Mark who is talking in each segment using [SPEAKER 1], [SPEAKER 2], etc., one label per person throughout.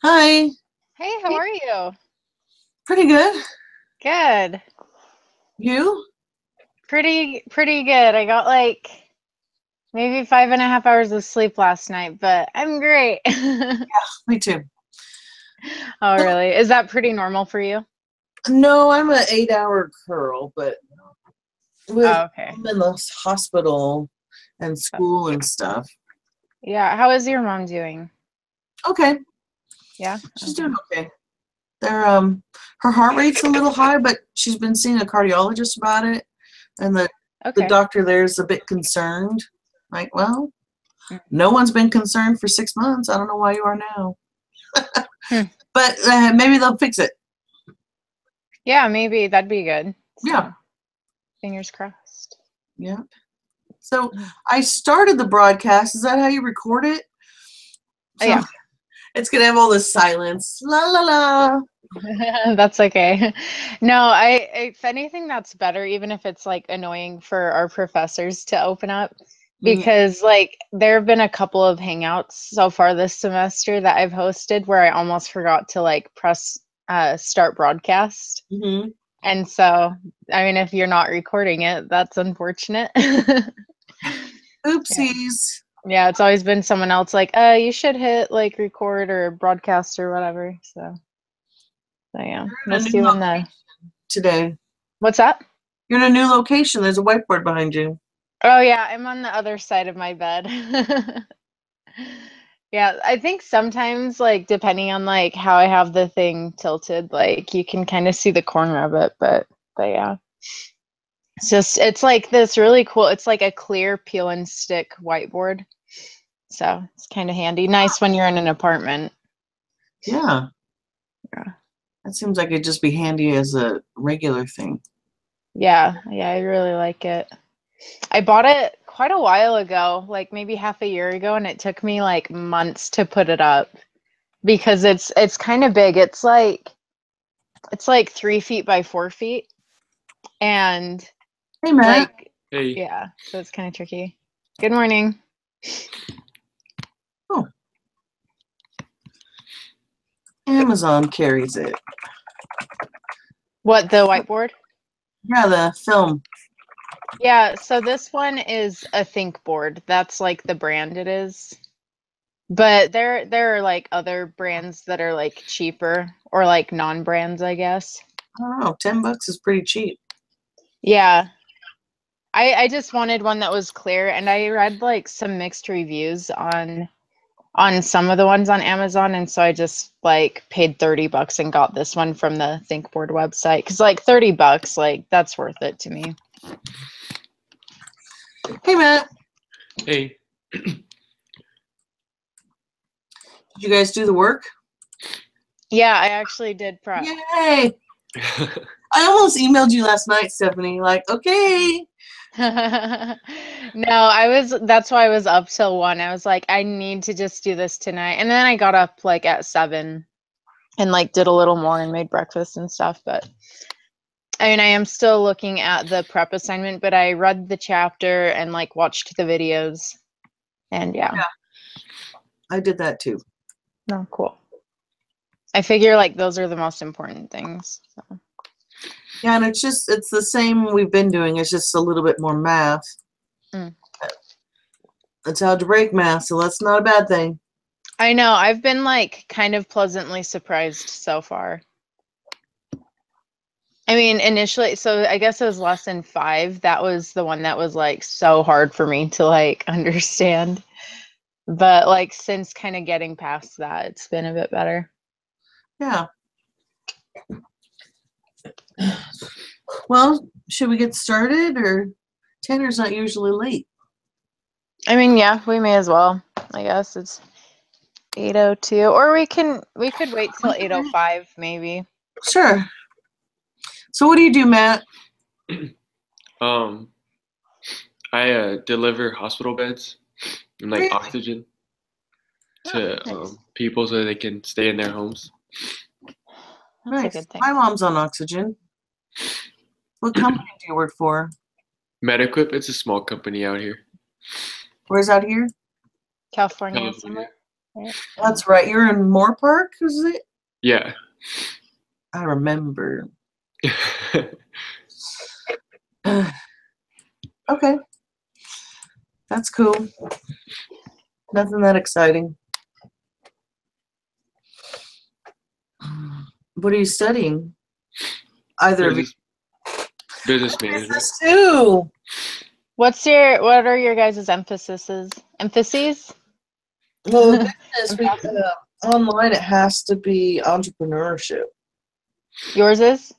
[SPEAKER 1] Hi,
[SPEAKER 2] Hey, how are you?
[SPEAKER 1] pretty good.
[SPEAKER 2] Good.
[SPEAKER 1] You?
[SPEAKER 2] Pretty good. I got like maybe 5.5 hours of sleep last night, but I'm great.
[SPEAKER 1] Me too.
[SPEAKER 2] Oh, really? Is that pretty normal for you?
[SPEAKER 1] No, I'm an 8-hour girl, but with
[SPEAKER 2] Oh, okay.
[SPEAKER 1] I'm in the hospital and
[SPEAKER 2] Oh,
[SPEAKER 1] school and stuff.
[SPEAKER 2] yeah. How is your mom doing?
[SPEAKER 1] Okay,
[SPEAKER 2] Yeah.
[SPEAKER 1] she's
[SPEAKER 2] Okay.
[SPEAKER 1] doing okay. They're her heart rate's a little high, but she's been seeing a cardiologist about it, and the
[SPEAKER 2] Okay.
[SPEAKER 1] doctor there's a bit concerned. Like, well,
[SPEAKER 2] Mm.
[SPEAKER 1] no one's been concerned for 6 months. I don't know why you are now,
[SPEAKER 2] Hmm.
[SPEAKER 1] but maybe they'll fix it.
[SPEAKER 2] Yeah, maybe that'd be good.
[SPEAKER 1] Yeah,
[SPEAKER 2] So, fingers crossed.
[SPEAKER 1] yeah. So
[SPEAKER 2] Mhm.
[SPEAKER 1] I started the broadcast. Is that how you record it?
[SPEAKER 2] Oh,
[SPEAKER 1] So
[SPEAKER 2] yeah.
[SPEAKER 1] it's gonna have all this silence. La la la.
[SPEAKER 2] That's okay. No, if anything, that's better, even if it's like annoying for our professors to open up,
[SPEAKER 1] Mm-hmm.
[SPEAKER 2] because like there have been a couple of hangouts so far this semester that I've hosted where I almost forgot to like press start broadcast. And so, I mean, if you're not recording it, that's unfortunate. Yeah.
[SPEAKER 1] Oopsies.
[SPEAKER 2] Yeah, it's always been someone else like, you should hit like record or broadcast or whatever. So yeah,
[SPEAKER 1] You're
[SPEAKER 2] we'll
[SPEAKER 1] in a
[SPEAKER 2] see
[SPEAKER 1] new
[SPEAKER 2] when the
[SPEAKER 1] location today.
[SPEAKER 2] what's that?
[SPEAKER 1] You're in a new location. There's a whiteboard behind you.
[SPEAKER 2] Oh yeah, I'm on the other side of my bed. Yeah, I think sometimes like depending on like how I have the thing tilted, like you can kind of see the corner of it, but yeah. It's like this really cool, it's like a clear peel and stick whiteboard. So it's kind of handy. Nice when you're in an apartment.
[SPEAKER 1] Yeah,
[SPEAKER 2] Yeah.
[SPEAKER 1] that seems like it'd just be handy as a regular thing.
[SPEAKER 2] Yeah, I really like it. I bought it quite a while ago, like maybe half a year ago, and it took me like months to put it up because it's kind of big. It's like 3 feet by 4 feet, and
[SPEAKER 1] Hey, Matt.
[SPEAKER 2] like
[SPEAKER 3] Hey,
[SPEAKER 2] yeah, so it's kind of tricky. Good morning.
[SPEAKER 1] Oh, Amazon carries it.
[SPEAKER 2] What, the whiteboard?
[SPEAKER 1] Yeah, the film.
[SPEAKER 2] Yeah, so this one is a Think board. That's like the brand it is. But there are like other brands that are like cheaper or like non-brands, I guess.
[SPEAKER 1] I don't know. $10 is pretty cheap.
[SPEAKER 2] Yeah, I just wanted one that was clear, and I read like some mixed reviews on some of the ones on Amazon, and so I just like paid $30 and got this one from the ThinkBoard website because like $30, like that's worth it to me.
[SPEAKER 1] Hey, Matt.
[SPEAKER 3] hey.
[SPEAKER 1] Did you guys do the work?
[SPEAKER 2] Yeah, I actually did prep.
[SPEAKER 1] Yay! I almost emailed you last night, Stephanie. Like, okay.
[SPEAKER 2] No, that's why I was up till 1. I was like, I need to just do this tonight. And then I got up like at 7 and like did a little more and made breakfast and stuff, but I mean, I am still looking at the prep assignment, but I read the chapter and like watched the videos. And yeah,
[SPEAKER 1] I did that too.
[SPEAKER 2] no, cool. I figure like those are the most important things. So.
[SPEAKER 1] Yeah, and it's the same we've been doing. It's just a little bit more math.
[SPEAKER 2] Mm.
[SPEAKER 1] It's algebraic math, so that's not a bad thing.
[SPEAKER 2] I know, I've been like kind of pleasantly surprised so far. I mean, initially, so I guess it was lesson 5. That was the one that was like so hard for me to like understand. But like since kind of getting past that, it's been a bit better.
[SPEAKER 1] Yeah. Well, should we get started or Tanner's not usually late?
[SPEAKER 2] I mean, yeah, we may as well. I guess it's 8:02, or we could wait till 8:05 maybe.
[SPEAKER 1] Sure. So what do you do, Matt?
[SPEAKER 3] um, I deliver hospital beds and like
[SPEAKER 1] Really?
[SPEAKER 3] oxygen
[SPEAKER 2] Oh,
[SPEAKER 3] to
[SPEAKER 2] nice.
[SPEAKER 3] people so they can stay in their homes.
[SPEAKER 2] That's a
[SPEAKER 1] Nice.
[SPEAKER 2] good thing.
[SPEAKER 1] My mom's on oxygen. What company do you work for?
[SPEAKER 3] MedEquip, it's a small company out here.
[SPEAKER 1] Where's out here?
[SPEAKER 2] California
[SPEAKER 3] California.
[SPEAKER 2] somewhere. right?
[SPEAKER 1] That's right. You're in Moore Park, is it?
[SPEAKER 3] Yeah.
[SPEAKER 1] I remember. Okay. That's cool. Nothing that exciting. What are you studying? Either of you.
[SPEAKER 3] Business management.
[SPEAKER 1] Business too.
[SPEAKER 2] What are your guys' emphases? Emphases?
[SPEAKER 1] Well, business, online it has to be entrepreneurship.
[SPEAKER 2] Yours is?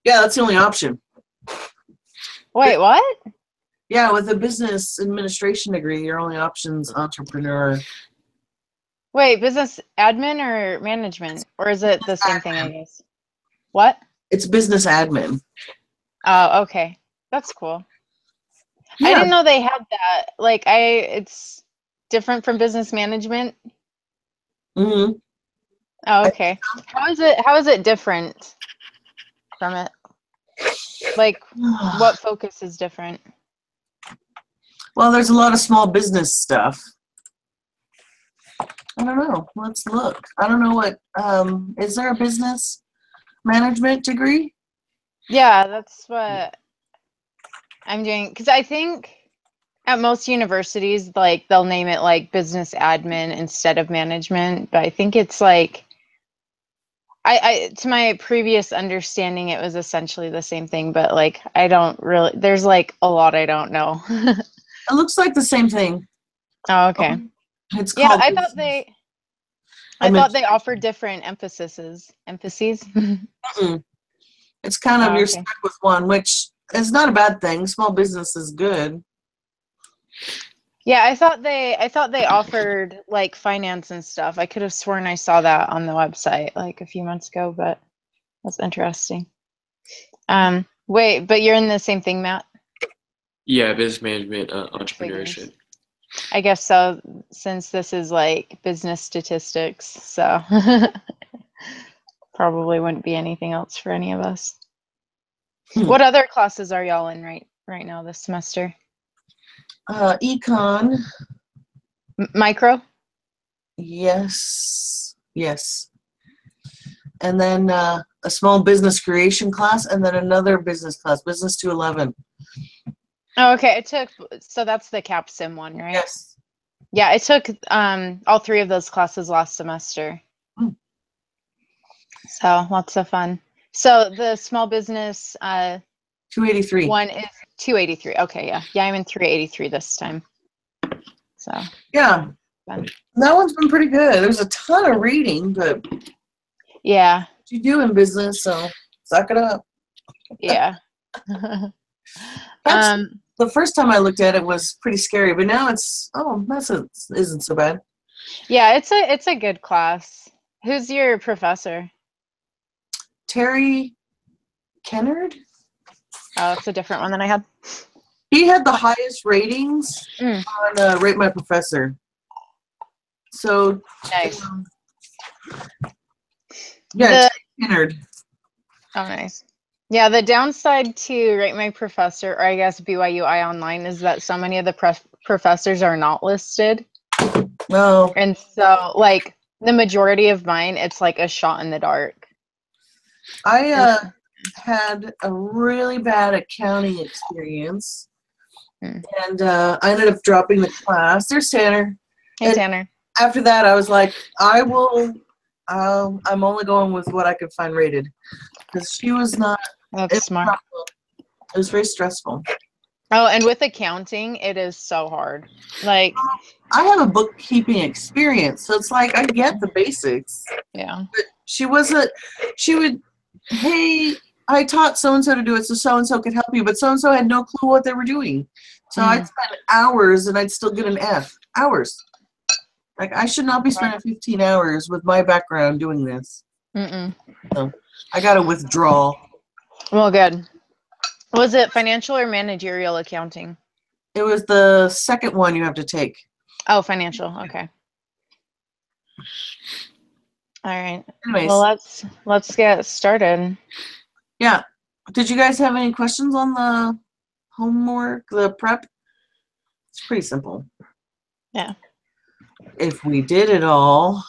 [SPEAKER 1] Yeah, that's the only option.
[SPEAKER 2] Wait, what?
[SPEAKER 1] Yeah, with a business administration degree, your only option's entrepreneur.
[SPEAKER 2] Wait, business admin or management? Or is it the same thing, I guess? What?
[SPEAKER 1] It's business admin.
[SPEAKER 2] Oh, okay. That's cool. I
[SPEAKER 1] Yeah.
[SPEAKER 2] didn't know they had that. Like, it's different from business management.
[SPEAKER 1] hmm
[SPEAKER 2] Oh, okay. How is it different from it? Like, what focus is different?
[SPEAKER 1] Well, there's a lot of small business stuff. I don't know. Let's look. I don't know what, is there a business management degree?
[SPEAKER 2] Yeah, that's what I'm doing. Because I think at most universities, like, they'll name it like business admin instead of management. But I think it's like, to my previous understanding, it was essentially the same thing. But like, I don't really, there's like a lot I don't know.
[SPEAKER 1] It looks like the same thing.
[SPEAKER 2] Oh, okay.
[SPEAKER 1] It's
[SPEAKER 2] Yeah,
[SPEAKER 1] called
[SPEAKER 2] I thought they
[SPEAKER 1] administration.
[SPEAKER 2] offered different emphases.
[SPEAKER 1] Mm-mm. It's kind of
[SPEAKER 2] Oh,
[SPEAKER 1] you're
[SPEAKER 2] okay.
[SPEAKER 1] stuck with one, which is not a bad thing. Small business is good.
[SPEAKER 2] Yeah, I thought they offered like finance and stuff. I could have sworn I saw that on the website like a few months ago, but that's interesting. Wait, but you're in the same thing, Matt?
[SPEAKER 3] Yeah, business management,
[SPEAKER 2] Figures.
[SPEAKER 3] entrepreneurship.
[SPEAKER 2] I guess so, since this is like business statistics, so probably wouldn't be anything else for any of us. What other classes are y'all in right now this semester?
[SPEAKER 1] Econ,
[SPEAKER 2] Micro?
[SPEAKER 1] yes. And then a small business creation class, and then another business class, business to 11.
[SPEAKER 2] Oh, okay. So that's the CAPSIM one, right?
[SPEAKER 1] Yes.
[SPEAKER 2] Yeah, I took all three of those classes last semester. So lots of fun. So the small business
[SPEAKER 1] 283.
[SPEAKER 2] one is 283. Okay, yeah. Yeah, I'm in 383 this time. So
[SPEAKER 1] Yeah.
[SPEAKER 2] fun.
[SPEAKER 1] That one's been pretty good. There's a ton of reading, but
[SPEAKER 2] Yeah.
[SPEAKER 1] you do in business, so suck it up.
[SPEAKER 2] Yeah.
[SPEAKER 1] The first time I looked at it was pretty scary, but now isn't so bad.
[SPEAKER 2] Yeah, it's a good class. Who's your professor?
[SPEAKER 1] Terry Kennard?
[SPEAKER 2] Oh, it's a different one than I had.
[SPEAKER 1] He had the highest ratings on Rate My Professor. So
[SPEAKER 2] Nice.
[SPEAKER 1] Yeah, Terry Kennard.
[SPEAKER 2] Oh, nice. Yeah, the downside to Rate My Professor, or I guess BYU iOnline, is that so many of the professors are not listed.
[SPEAKER 1] No.
[SPEAKER 2] And so, like, the majority of mine, it's like a shot in the dark.
[SPEAKER 1] I had a really bad accounting experience, and I ended up dropping the class. There's Tanner.
[SPEAKER 2] Hey, Tanner.
[SPEAKER 1] After that, I was like, I'm only going with what I could find rated, because she was not.
[SPEAKER 2] That's smart.
[SPEAKER 1] It was very stressful.
[SPEAKER 2] Oh, and with accounting, it is so hard. Like,
[SPEAKER 1] I have a bookkeeping experience, so it's like I get the basics.
[SPEAKER 2] Yeah.
[SPEAKER 1] But she would, hey, I taught so-and-so to do it so so-and-so could help you, but so-and-so had no clue what they were doing. So I'd spend hours and I'd still get an F. Hours. Like, I should not be spending 15 hours with my background doing this. So I got to withdraw.
[SPEAKER 2] Well, good. Was it financial or managerial accounting?
[SPEAKER 1] It was the second one you have to take.
[SPEAKER 2] Oh, financial. Okay. All right.
[SPEAKER 1] Anyways.
[SPEAKER 2] Well, let's get started.
[SPEAKER 1] Yeah. Did you guys have any questions on the homework, the prep? It's pretty simple.
[SPEAKER 2] Yeah.
[SPEAKER 1] if we did it all.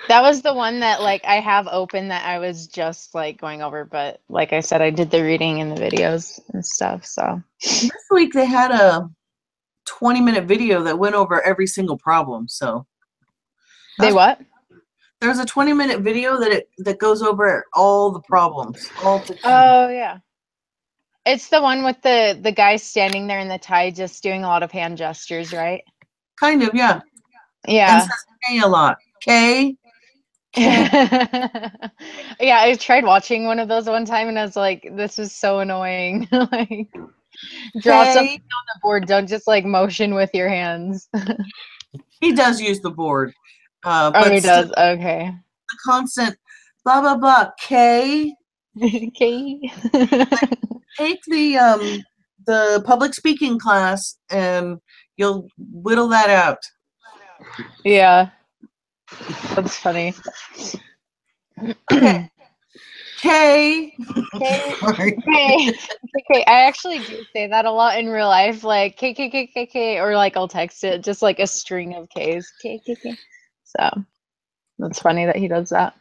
[SPEAKER 2] That was the one that like I have open that I was just like going over, but like I said, I did the reading and the videos and stuff. So
[SPEAKER 1] This week they had a 20-minute video that went over every single problem. So
[SPEAKER 2] they what?
[SPEAKER 1] there's a 20-minute video that goes over all the problems.
[SPEAKER 2] Oh yeah. It's the one with the guy standing there in the tie just doing a lot of hand gestures, right?
[SPEAKER 1] Kind of, yeah. And
[SPEAKER 2] Yeah.
[SPEAKER 1] says K a lot. K.
[SPEAKER 2] Yeah, I tried watching one of those one time and I was like, this is so annoying. Like draw
[SPEAKER 1] K.
[SPEAKER 2] something on the board, don't just like motion with your hands.
[SPEAKER 1] He does use the board.
[SPEAKER 2] Oh,
[SPEAKER 1] But
[SPEAKER 2] he
[SPEAKER 1] still,
[SPEAKER 2] does. Okay.
[SPEAKER 1] the constant blah blah blah. K.
[SPEAKER 2] Okay.
[SPEAKER 1] Take the public speaking class and you'll whittle that out.
[SPEAKER 2] Yeah. That's funny.
[SPEAKER 1] Okay. K.
[SPEAKER 2] Okay.
[SPEAKER 1] Sorry.
[SPEAKER 2] Okay. Okay. I actually do say that a lot in real life, like K K K K K, or like I'll text it just like a string of K's. K K K. So that's funny that he does that.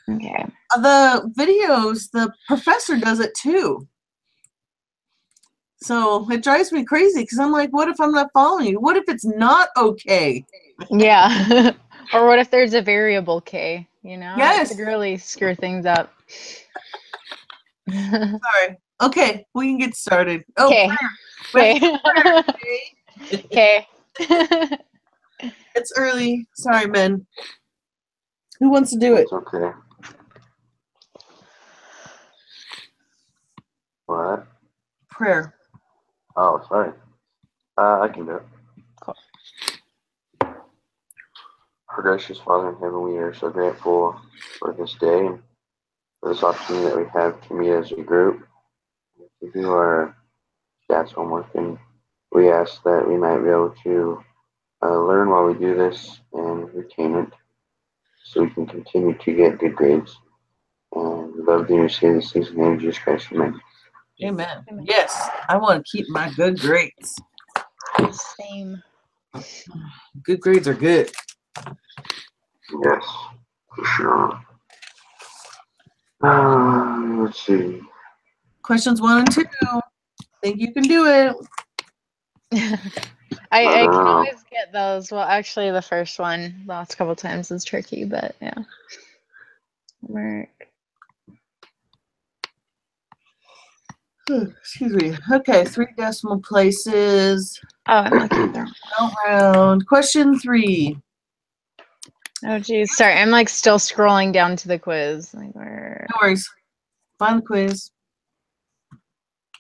[SPEAKER 2] Okay.
[SPEAKER 1] The videos, the professor does it too. So it drives me crazy because I'm like, what if I'm not following you? What if it's not okay?
[SPEAKER 2] Yeah. Or what if there's a variable K, you know?
[SPEAKER 1] Yes.
[SPEAKER 2] It could really screw things up.
[SPEAKER 1] Sorry. Okay, we can get started. Oh,
[SPEAKER 2] Okay.
[SPEAKER 1] prayer.
[SPEAKER 2] Okay. Okay.
[SPEAKER 1] It's early. Sorry, men. Who wants to do it?
[SPEAKER 4] It's okay. What?
[SPEAKER 1] Prayer.
[SPEAKER 4] Oh, sorry. I can do it.
[SPEAKER 2] Cool.
[SPEAKER 4] Our gracious Father in heaven, we are so grateful for this day and for this opportunity that we have to meet as a group to do our stats homework. And we ask that we might be able to learn while we do this and retain it so we can continue to get good grades. And we love to say these things in the name of Jesus Christ. Amen.
[SPEAKER 1] Amen. Yes, I want to keep my good grades.
[SPEAKER 2] Same.
[SPEAKER 1] Good grades are good.
[SPEAKER 4] Yes, for sure. Let's see.
[SPEAKER 1] Questions 1 and 2. Think you can do it.
[SPEAKER 2] I can always get those. Well, actually, the first one, last couple times is tricky, but yeah. Work.
[SPEAKER 1] Excuse me. Okay, 3 decimal places.
[SPEAKER 2] Oh, I'm looking there.
[SPEAKER 1] Count round. Question 3.
[SPEAKER 2] Oh, geez. Sorry, I'm like still scrolling down to the quiz. Like, where?
[SPEAKER 1] No worries. Find the quiz.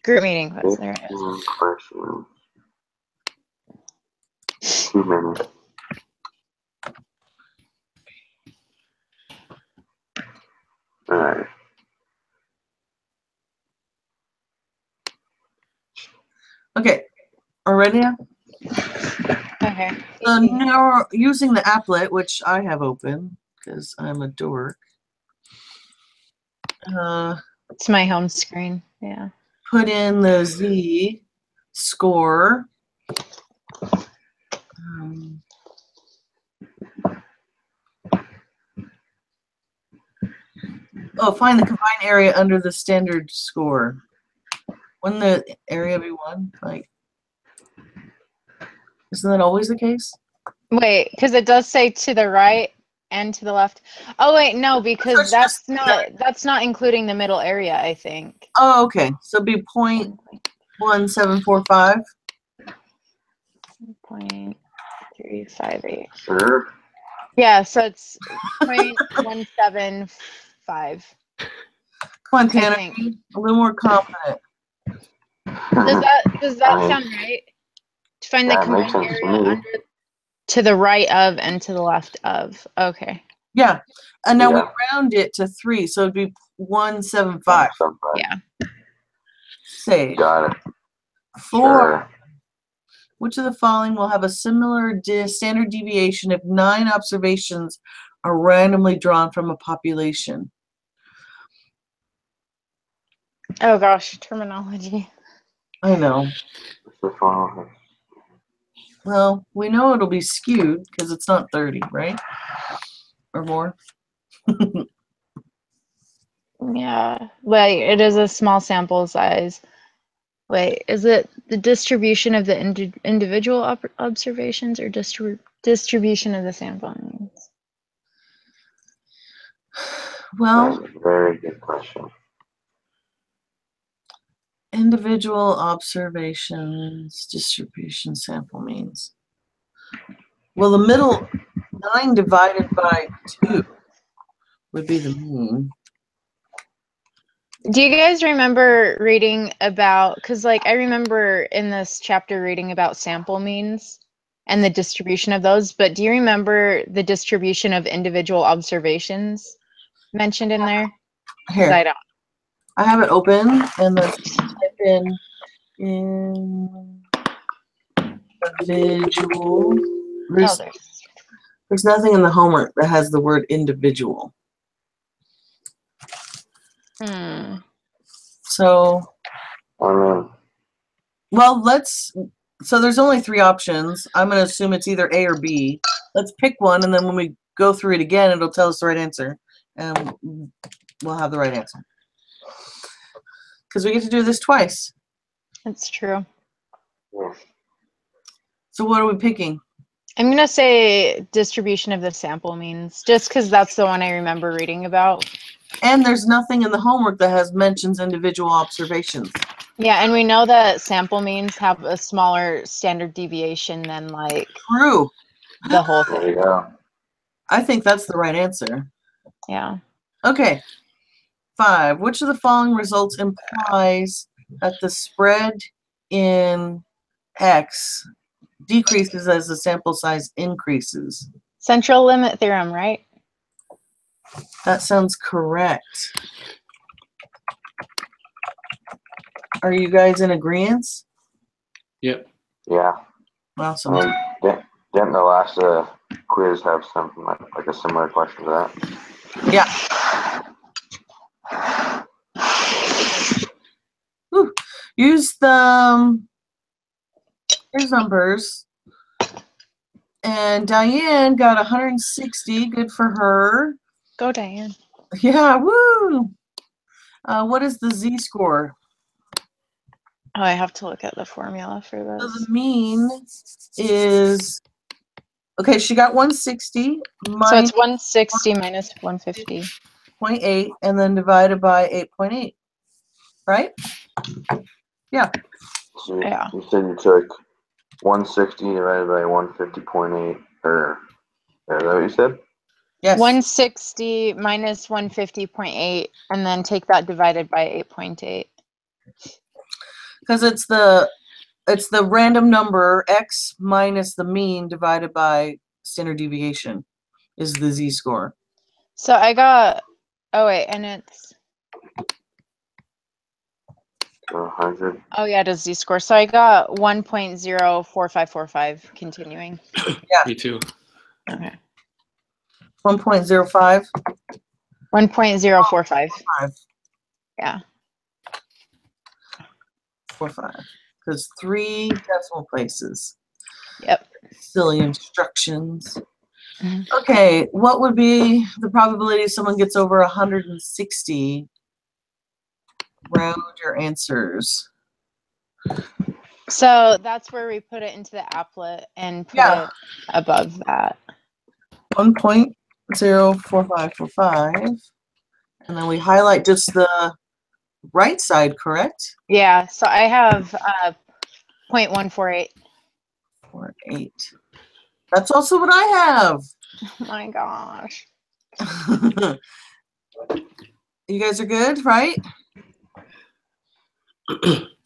[SPEAKER 2] Group meeting quiz. There it is.
[SPEAKER 4] Questions. Too many. All right.
[SPEAKER 1] Okay. Are we ready now?
[SPEAKER 2] Okay.
[SPEAKER 1] So now using the applet, which I have open because I'm a dork.
[SPEAKER 2] It's my home screen. Yeah.
[SPEAKER 1] Put in the Z score. Find the combined area under the standard score. Wouldn't the area be 1? Like, isn't that always the case?
[SPEAKER 2] Wait, because it does say to the right and to the left. Oh wait, no, because
[SPEAKER 1] it's
[SPEAKER 2] that's not including the middle area, I think.
[SPEAKER 1] Oh, okay. So it'd be 0.1745.
[SPEAKER 2] 0.358.
[SPEAKER 4] Sure.
[SPEAKER 2] Yeah, so it's 0.175.
[SPEAKER 1] Come on, Tanner.
[SPEAKER 2] think.
[SPEAKER 1] Be a little more confident.
[SPEAKER 2] Does that sound right? To find the
[SPEAKER 4] That makes
[SPEAKER 2] combined
[SPEAKER 4] sense to
[SPEAKER 2] area
[SPEAKER 4] me.
[SPEAKER 2] under to the right of and to the left of. Okay.
[SPEAKER 1] Yeah. And now we
[SPEAKER 4] Yeah.
[SPEAKER 1] round it to 3, so it'd be 175.
[SPEAKER 2] Yeah.
[SPEAKER 1] Say
[SPEAKER 4] Got it.
[SPEAKER 1] 4.
[SPEAKER 4] Sure.
[SPEAKER 1] Which of the following will have a similar standard deviation if 9 observations are randomly drawn from a population?
[SPEAKER 2] Oh gosh, terminology.
[SPEAKER 1] I know.
[SPEAKER 4] The phone.
[SPEAKER 1] Well, we know it'll be skewed because it's not 30, right? Or more.
[SPEAKER 2] Yeah. Wait, it is a small sample size. Wait, is it the distribution of the individual observations or distribution of the sample means?
[SPEAKER 1] Well,
[SPEAKER 4] That's a very good question.
[SPEAKER 1] individual observations, distribution, sample means. Well, the middle 9 divided by 2 would be the mean.
[SPEAKER 2] Do you guys remember reading about, because like I remember in this chapter reading about sample means and the distribution of those, but do you remember the distribution of individual observations mentioned in there? 'Cause
[SPEAKER 1] Here,
[SPEAKER 2] I don't.
[SPEAKER 1] I have it open and then type in individual.
[SPEAKER 2] Oh,
[SPEAKER 1] There's nothing in the homework that has the word individual. So,
[SPEAKER 4] mean,
[SPEAKER 1] well, so there's only 3 options. I'm going to assume it's either A or B. Let's pick one, and then when we go through it again, it'll tell us the right answer, and we'll have the right answer. Because we get to do this twice.
[SPEAKER 2] That's true.
[SPEAKER 4] yeah.
[SPEAKER 1] So what are we picking?
[SPEAKER 2] I'm going to say distribution of the sample means, just because that's the one I remember reading about.
[SPEAKER 1] And there's nothing in the homework that has mentions individual observations.
[SPEAKER 2] Yeah, and we know that sample means have a smaller standard deviation than like
[SPEAKER 1] True.
[SPEAKER 2] the whole
[SPEAKER 4] There
[SPEAKER 2] thing.
[SPEAKER 4] you go.
[SPEAKER 1] I think that's the right answer.
[SPEAKER 2] Yeah.
[SPEAKER 1] Okay. 5. Which of the following results implies that the spread in X decreases as the sample size increases?
[SPEAKER 2] Central limit theorem, right?
[SPEAKER 1] That sounds correct. Are you guys in agreement?
[SPEAKER 3] Yep.
[SPEAKER 4] Yeah.
[SPEAKER 1] Awesome.
[SPEAKER 4] I mean, didn't the last quiz have something like a similar question to that?
[SPEAKER 1] Yeah. Whew. Use the here's numbers. And Diane got 160. Good for her.
[SPEAKER 2] Go, Diane.
[SPEAKER 1] Yeah, woo! What is the z-score?
[SPEAKER 2] Oh, I have to look at the formula for
[SPEAKER 1] So
[SPEAKER 2] this.
[SPEAKER 1] the mean is, okay, she got 160
[SPEAKER 2] So
[SPEAKER 1] minus
[SPEAKER 2] it's 160 minus 150.
[SPEAKER 1] 0.8 and then divided by 8.8, right? Yeah.
[SPEAKER 4] So
[SPEAKER 2] Yeah.
[SPEAKER 4] you said you took 160 divided by 150.8, or is that what you said?
[SPEAKER 1] Yes.
[SPEAKER 2] 160 minus 150.8, and then take that divided by 8.8.
[SPEAKER 1] Because it's the random number x minus the mean divided by standard deviation is the z-score.
[SPEAKER 2] So I got, oh wait, and it's,
[SPEAKER 4] 100.
[SPEAKER 2] oh yeah, it is z-score. So I got 1.04545 continuing.
[SPEAKER 1] Yeah.
[SPEAKER 3] Me too.
[SPEAKER 2] Okay.
[SPEAKER 1] 1.05.
[SPEAKER 2] 1.045. Yeah.
[SPEAKER 1] 45. Because 3 decimal places.
[SPEAKER 2] Yep.
[SPEAKER 1] Silly instructions.
[SPEAKER 2] Mhm.
[SPEAKER 1] Okay, what would be the probability someone gets over 160? Round your answers.
[SPEAKER 2] So that's where we put it into the applet and put it above that.
[SPEAKER 1] 1.04545. And then we highlight just the right side, correct?
[SPEAKER 2] Yeah, so I have 0.148.
[SPEAKER 1] 48. That's also what I have.
[SPEAKER 2] Oh my gosh.
[SPEAKER 1] You guys are good, right?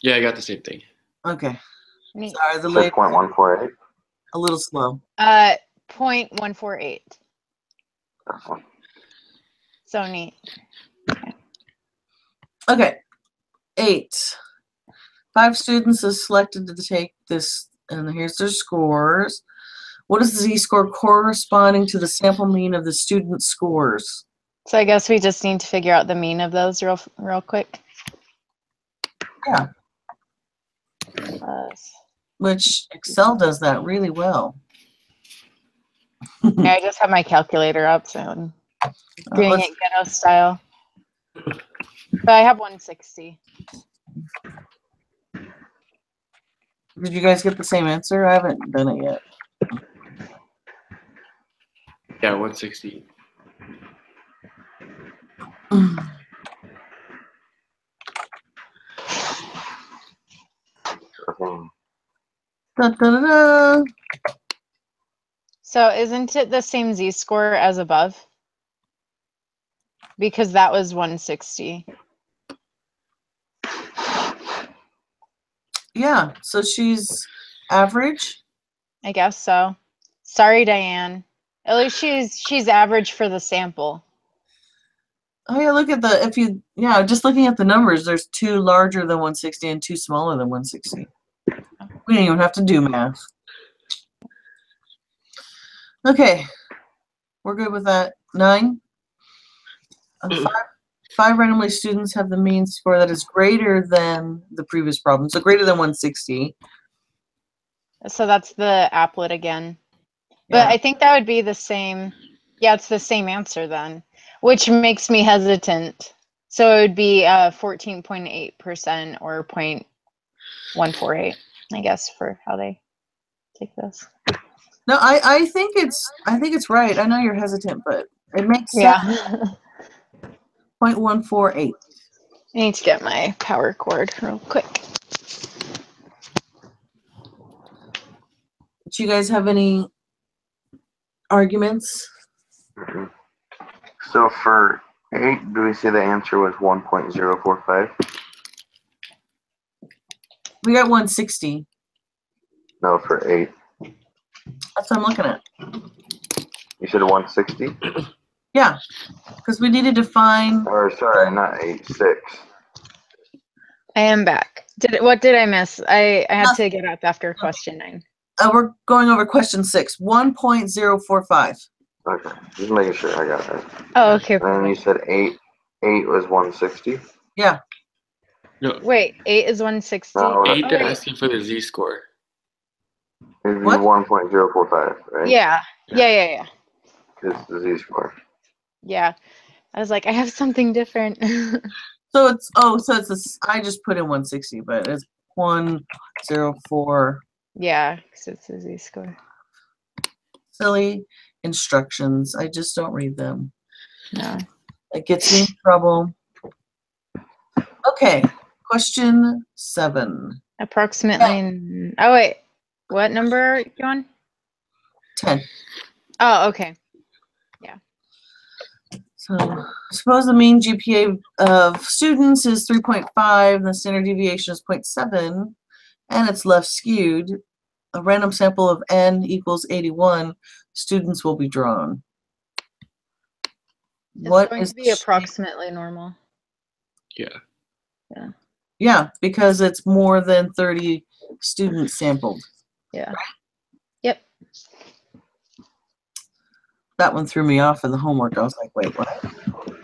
[SPEAKER 3] Yeah, I got the same thing.
[SPEAKER 1] Okay.
[SPEAKER 2] Neat.
[SPEAKER 1] Sorry, the lady
[SPEAKER 4] 6.148.
[SPEAKER 1] a little slow.
[SPEAKER 2] 0.148. So neat.
[SPEAKER 1] Okay. 8. 5 students are selected to take this, and here's their scores. What is the z-score corresponding to the sample mean of the student scores?
[SPEAKER 2] So I guess we just need to figure out the mean of those real quick.
[SPEAKER 1] Yeah. which Excel does that really well.
[SPEAKER 2] Yeah, I just have my calculator up, so I'm doing
[SPEAKER 1] let's-
[SPEAKER 2] it ghetto style. But I have 160.
[SPEAKER 1] Did you guys get the same answer? I haven't done it yet.
[SPEAKER 3] Yeah, 160.
[SPEAKER 4] Okay.
[SPEAKER 1] Da, da, da, da.
[SPEAKER 2] So isn't it the same z-score as above? Because that was 160.
[SPEAKER 1] Yeah, so she's average.
[SPEAKER 2] I guess so. Sorry, Diane. At least she's average for the sample.
[SPEAKER 1] Oh yeah, look at just looking at the numbers, there's 2 larger than 160 and 2 smaller than 160. We don't even have to do math. Okay, we're good with that. 9. Five randomly students have the mean score that is greater than the previous problem, so greater than 160.
[SPEAKER 2] So that's the applet again. But
[SPEAKER 1] Yeah.
[SPEAKER 2] I think that would be the same. Yeah, it's the same answer then, which makes me hesitant. So it would be 14.8% or 0.148, I guess, for how they take this.
[SPEAKER 1] No, I think it's right. I know you're hesitant, but it makes sense.
[SPEAKER 2] Yeah.
[SPEAKER 1] 0.148.
[SPEAKER 2] I need to get my power cord real quick.
[SPEAKER 1] Do you guys have any arguments?
[SPEAKER 4] Mhm. So for 8, do we say the answer was 1.045?
[SPEAKER 1] We got 160.
[SPEAKER 4] No, for 8.
[SPEAKER 1] That's what I'm looking at.
[SPEAKER 4] You said 160?
[SPEAKER 1] Yeah, because we needed to find.
[SPEAKER 4] Or sorry, not 8, 6.
[SPEAKER 2] I am back. What did I miss? I had to get up after question 9.
[SPEAKER 1] We're going over question 6. 1.045.
[SPEAKER 4] Okay, just making sure I got it.
[SPEAKER 2] Oh, okay.
[SPEAKER 4] And then you said 8 was 160?
[SPEAKER 1] Yeah.
[SPEAKER 3] No,
[SPEAKER 2] Wait, 8 is 160?
[SPEAKER 4] No,
[SPEAKER 3] 8, they're
[SPEAKER 2] wait.
[SPEAKER 3] asking for the z-score.
[SPEAKER 4] It'd be
[SPEAKER 1] What?
[SPEAKER 4] 1.045, right?
[SPEAKER 2] Yeah. Yeah.
[SPEAKER 4] It's the z-score.
[SPEAKER 2] Yeah. I was like, I have something different.
[SPEAKER 1] So it's I just put in 160, but it's 104.
[SPEAKER 2] Yeah, because it's a z-score.
[SPEAKER 1] Silly instructions. I just don't read them.
[SPEAKER 2] No.
[SPEAKER 1] It gets me in trouble. Okay, question 7.
[SPEAKER 2] Approximately. Oh, wait. What number are you on?
[SPEAKER 1] 10.
[SPEAKER 2] Oh, okay.
[SPEAKER 1] So suppose the mean GPA of students is 3.5 and the standard deviation is 0.7 and it's left skewed. A random sample of n equals 81 students will be drawn.
[SPEAKER 2] It's
[SPEAKER 1] What
[SPEAKER 2] going
[SPEAKER 1] is
[SPEAKER 2] to be approximately normal.
[SPEAKER 3] Yeah.
[SPEAKER 1] Yeah, because it's more than 30 students sampled.
[SPEAKER 2] Yeah. Yep.
[SPEAKER 1] That one threw me off in the homework. I was like, wait, what?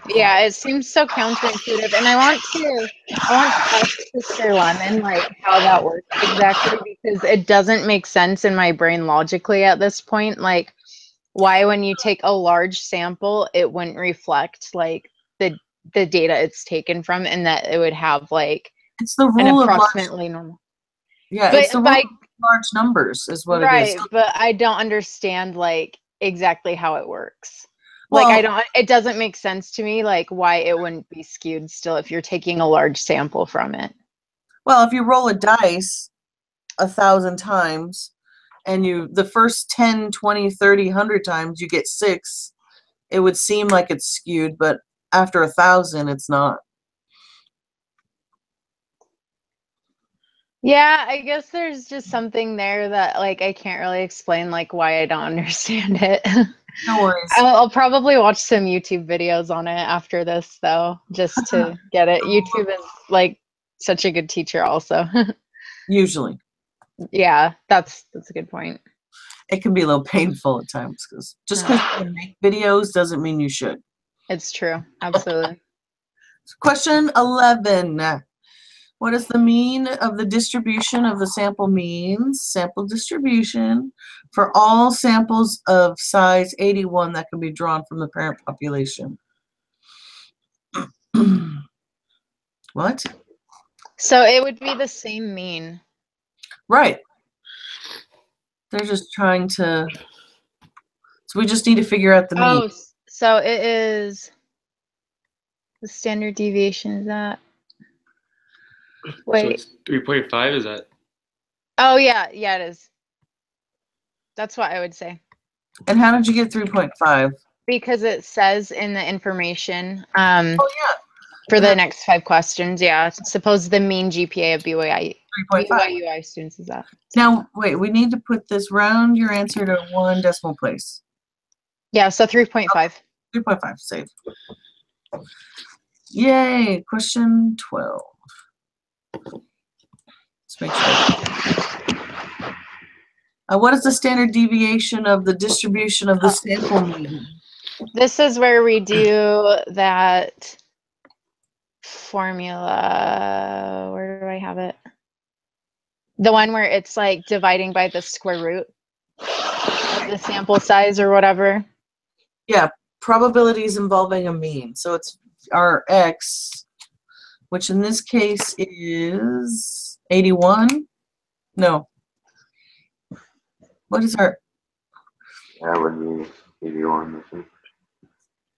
[SPEAKER 2] Yeah, it seems so counterintuitive, and I want to ask Sister Lemon like how that works exactly, because it doesn't make sense in my brain logically at this point. Like, why when you take a large sample, it wouldn't reflect like the data it's taken from, and that it would have like
[SPEAKER 1] It's the
[SPEAKER 2] an
[SPEAKER 1] rule of large.
[SPEAKER 2] approximately normal.
[SPEAKER 1] Yeah,
[SPEAKER 2] But
[SPEAKER 1] it's the rule of large numbers is what it is.
[SPEAKER 2] right, but I don't understand like exactly how it works. Like
[SPEAKER 1] Well,
[SPEAKER 2] it doesn't make sense to me like why it wouldn't be skewed still if you're taking a large sample from it.
[SPEAKER 1] well, if you roll a dice 1,000 times and the first 10, 20, 30, 100 times you get 6, it would seem like it's skewed, but after 1,000, it's not.
[SPEAKER 2] Yeah, I guess there's just something there that like I can't really explain like why I don't understand it.
[SPEAKER 1] No worries.
[SPEAKER 2] I'll probably watch some YouTube videos on it after this though, just to get it. YouTube is like such a good teacher also.
[SPEAKER 1] Usually.
[SPEAKER 2] Yeah, that's a good point.
[SPEAKER 1] It can be a little painful at times because just because you make videos doesn't mean you should.
[SPEAKER 2] It's true. Absolutely.
[SPEAKER 1] Question 11. What is the mean of the distribution of the sample means, sample distribution, for all samples of size 81 that can be drawn from the parent population? What?
[SPEAKER 2] So it would be the same mean.
[SPEAKER 1] Right. They're just trying to, so we just need to figure out the mean.
[SPEAKER 2] Oh, so it is the standard deviation is that.
[SPEAKER 3] So
[SPEAKER 2] Wait.
[SPEAKER 3] it's 3.5, is that?
[SPEAKER 2] Oh yeah, yeah it is. That's what I would say.
[SPEAKER 1] And how did you get 3.5?
[SPEAKER 2] Because it says in the information
[SPEAKER 1] Oh, yeah,
[SPEAKER 2] for the next 5 questions, yeah. Suppose the mean GPA of
[SPEAKER 1] 3.5.
[SPEAKER 2] BYUI students is that.
[SPEAKER 1] Now, wait, we need to put this round your answer to 1 decimal place.
[SPEAKER 2] Yeah, so 3.5.
[SPEAKER 1] 3.5, save. Yay, question 12. Let's make sure. What is the standard deviation of the distribution of the sample mean?
[SPEAKER 2] This is where we do that formula. Where do I have it? The one where it's like dividing by the square root of the sample size or whatever.
[SPEAKER 1] Yeah, probabilities involving a mean. So it's our x, which in this case is 81. No. What is our,
[SPEAKER 4] That would be 81. I think.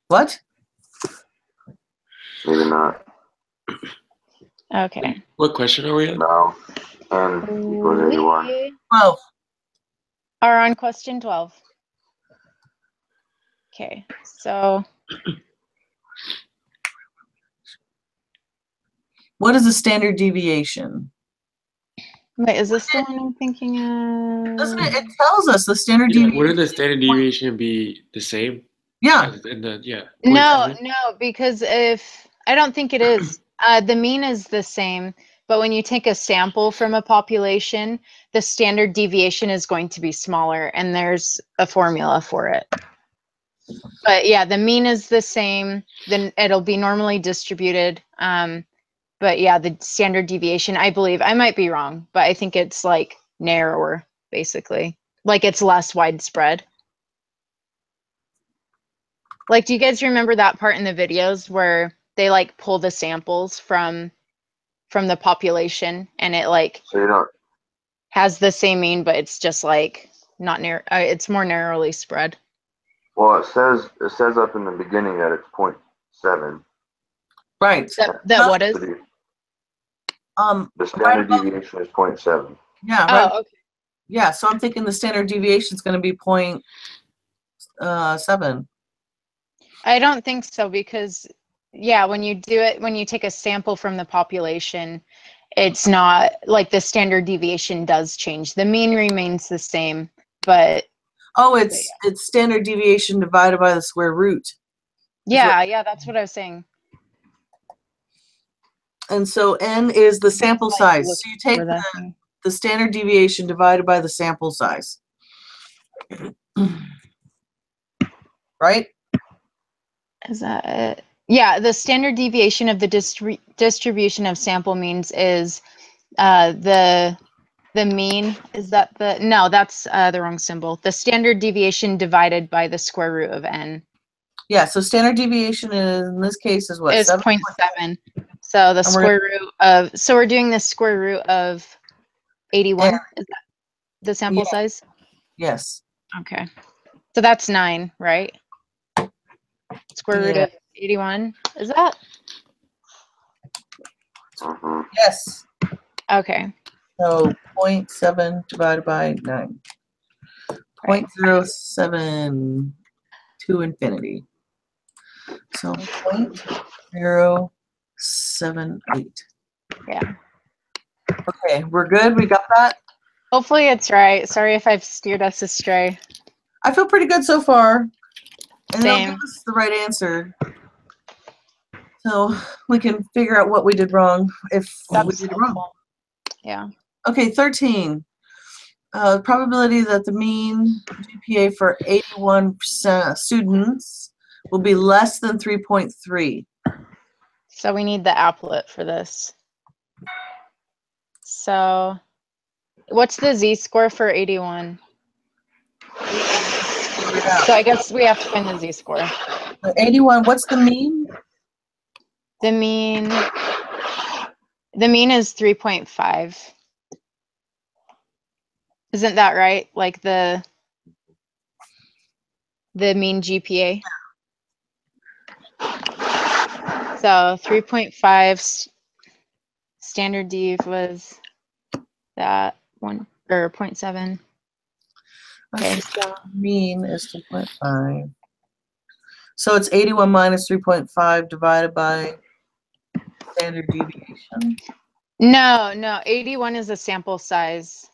[SPEAKER 1] what?
[SPEAKER 4] Maybe not.
[SPEAKER 2] Okay.
[SPEAKER 3] What question are we on?
[SPEAKER 4] No. N equals 81.
[SPEAKER 2] We
[SPEAKER 1] 12.
[SPEAKER 2] are on question 12. Okay, so
[SPEAKER 1] What is the standard deviation?
[SPEAKER 2] wait, is this the one I'm thinking of?
[SPEAKER 1] Doesn't it? It tells us the standard
[SPEAKER 3] Yeah,
[SPEAKER 1] deviation.
[SPEAKER 3] wouldn't the standard deviation be the same?
[SPEAKER 1] Yeah,
[SPEAKER 3] As in the, yeah.
[SPEAKER 2] No,
[SPEAKER 3] 0.7?
[SPEAKER 2] no, because if I don't think it is. The mean is the same, but when you take a sample from a population, the standard deviation is going to be smaller, and there's a formula for it. But yeah, the mean is the same. Then it'll be normally distributed. But yeah, the standard deviation, I believe, I might be wrong, but I think it's like narrower, basically. Like it's less widespread. Like, do you guys remember that part in the videos where they like pull the samples from the population and it like
[SPEAKER 4] So you don't.
[SPEAKER 2] has the same mean, but it's just like not near, it's more narrowly spread.
[SPEAKER 4] Well, it says up in the beginning that it's 0.7.
[SPEAKER 1] right.
[SPEAKER 2] That what is?
[SPEAKER 4] So the
[SPEAKER 1] Right
[SPEAKER 4] standard
[SPEAKER 1] above-
[SPEAKER 4] deviation is 0.7.
[SPEAKER 1] Yeah, right.
[SPEAKER 2] Oh, okay.
[SPEAKER 1] Yeah, so I'm thinking the standard deviation is going to be 0.7.
[SPEAKER 2] I don't think so because, yeah, when you do it, when you take a sample from the population, it's not like the standard deviation does change. The mean remains the same, but
[SPEAKER 1] Oh, it's standard deviation divided by the square root.
[SPEAKER 2] yeah, that's what I was saying.
[SPEAKER 1] And so n is the sample
[SPEAKER 2] Like,
[SPEAKER 1] size.
[SPEAKER 2] look
[SPEAKER 1] So you take
[SPEAKER 2] for that thing.
[SPEAKER 1] the standard deviation divided by the sample size. Right?
[SPEAKER 2] Is that it? Yeah, the standard deviation of the distribution of sample means is the mean. Is that the, no, that's the wrong symbol. The standard deviation divided by the square root of n
[SPEAKER 1] Yeah, so standard deviation in this case is what?
[SPEAKER 2] is
[SPEAKER 1] 7?
[SPEAKER 2] 0.7. So the
[SPEAKER 1] And we're-
[SPEAKER 2] square root of, so we're doing the square root of 81.
[SPEAKER 1] N.
[SPEAKER 2] Is that the sample
[SPEAKER 1] Yeah.
[SPEAKER 2] size?
[SPEAKER 1] Yes.
[SPEAKER 2] Okay. So that's 9, right? Square root
[SPEAKER 1] Yeah.
[SPEAKER 2] of 81. Is that?
[SPEAKER 4] Mhm.
[SPEAKER 1] Yes.
[SPEAKER 2] Okay.
[SPEAKER 1] So 0.7 divided by 9. 0.07 to infinity. So 0.078.
[SPEAKER 2] Yeah.
[SPEAKER 1] Okay, we're good? We got that?
[SPEAKER 2] Hopefully it's right. Sorry if I've steered us astray.
[SPEAKER 1] I feel pretty good so far. And they'll give
[SPEAKER 2] Same.
[SPEAKER 1] us the right answer. So we can figure out what we did wrong if we
[SPEAKER 2] That's
[SPEAKER 1] did it wrong.
[SPEAKER 2] helpful. Yeah.
[SPEAKER 1] Okay, 13. Probability that the mean GPA for 81% students will be less than 3.3.
[SPEAKER 2] So we need the applet for this. So what's the z-score for 81? So I guess we have to find the z-score.
[SPEAKER 1] 81, what's the mean?
[SPEAKER 2] The mean is 3.5. Isn't that right? Like the mean GPA. So 3.5 standard dev was that one or 0.7. Okay.
[SPEAKER 1] So mean is 2.5. So it's 81 minus 3.5 divided by standard deviation.
[SPEAKER 2] No, 81 is a sample size.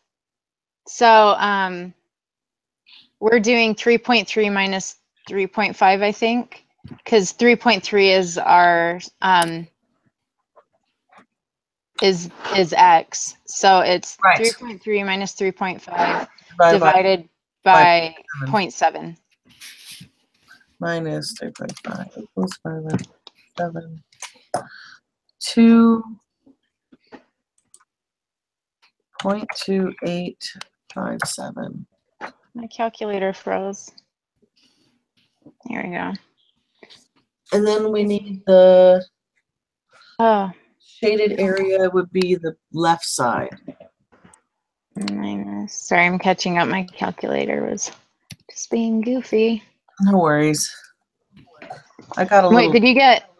[SPEAKER 2] So we're doing 3.3 minus 3.5, I think, because 3.3 is our is x. So it's
[SPEAKER 1] Right.
[SPEAKER 2] 3.3 minus 3.5
[SPEAKER 1] Divided
[SPEAKER 2] divided by 0.7.
[SPEAKER 1] minus 3.5 equals 5.7. 2.2857.
[SPEAKER 2] My calculator froze. Here we go.
[SPEAKER 1] And then we need the
[SPEAKER 2] Oh,
[SPEAKER 1] shaded area would be the left side.
[SPEAKER 2] minus. Sorry, I'm catching up. My calculator was just being goofy.
[SPEAKER 1] No worries. I got a
[SPEAKER 2] Wait,
[SPEAKER 1] little.
[SPEAKER 2] did you get?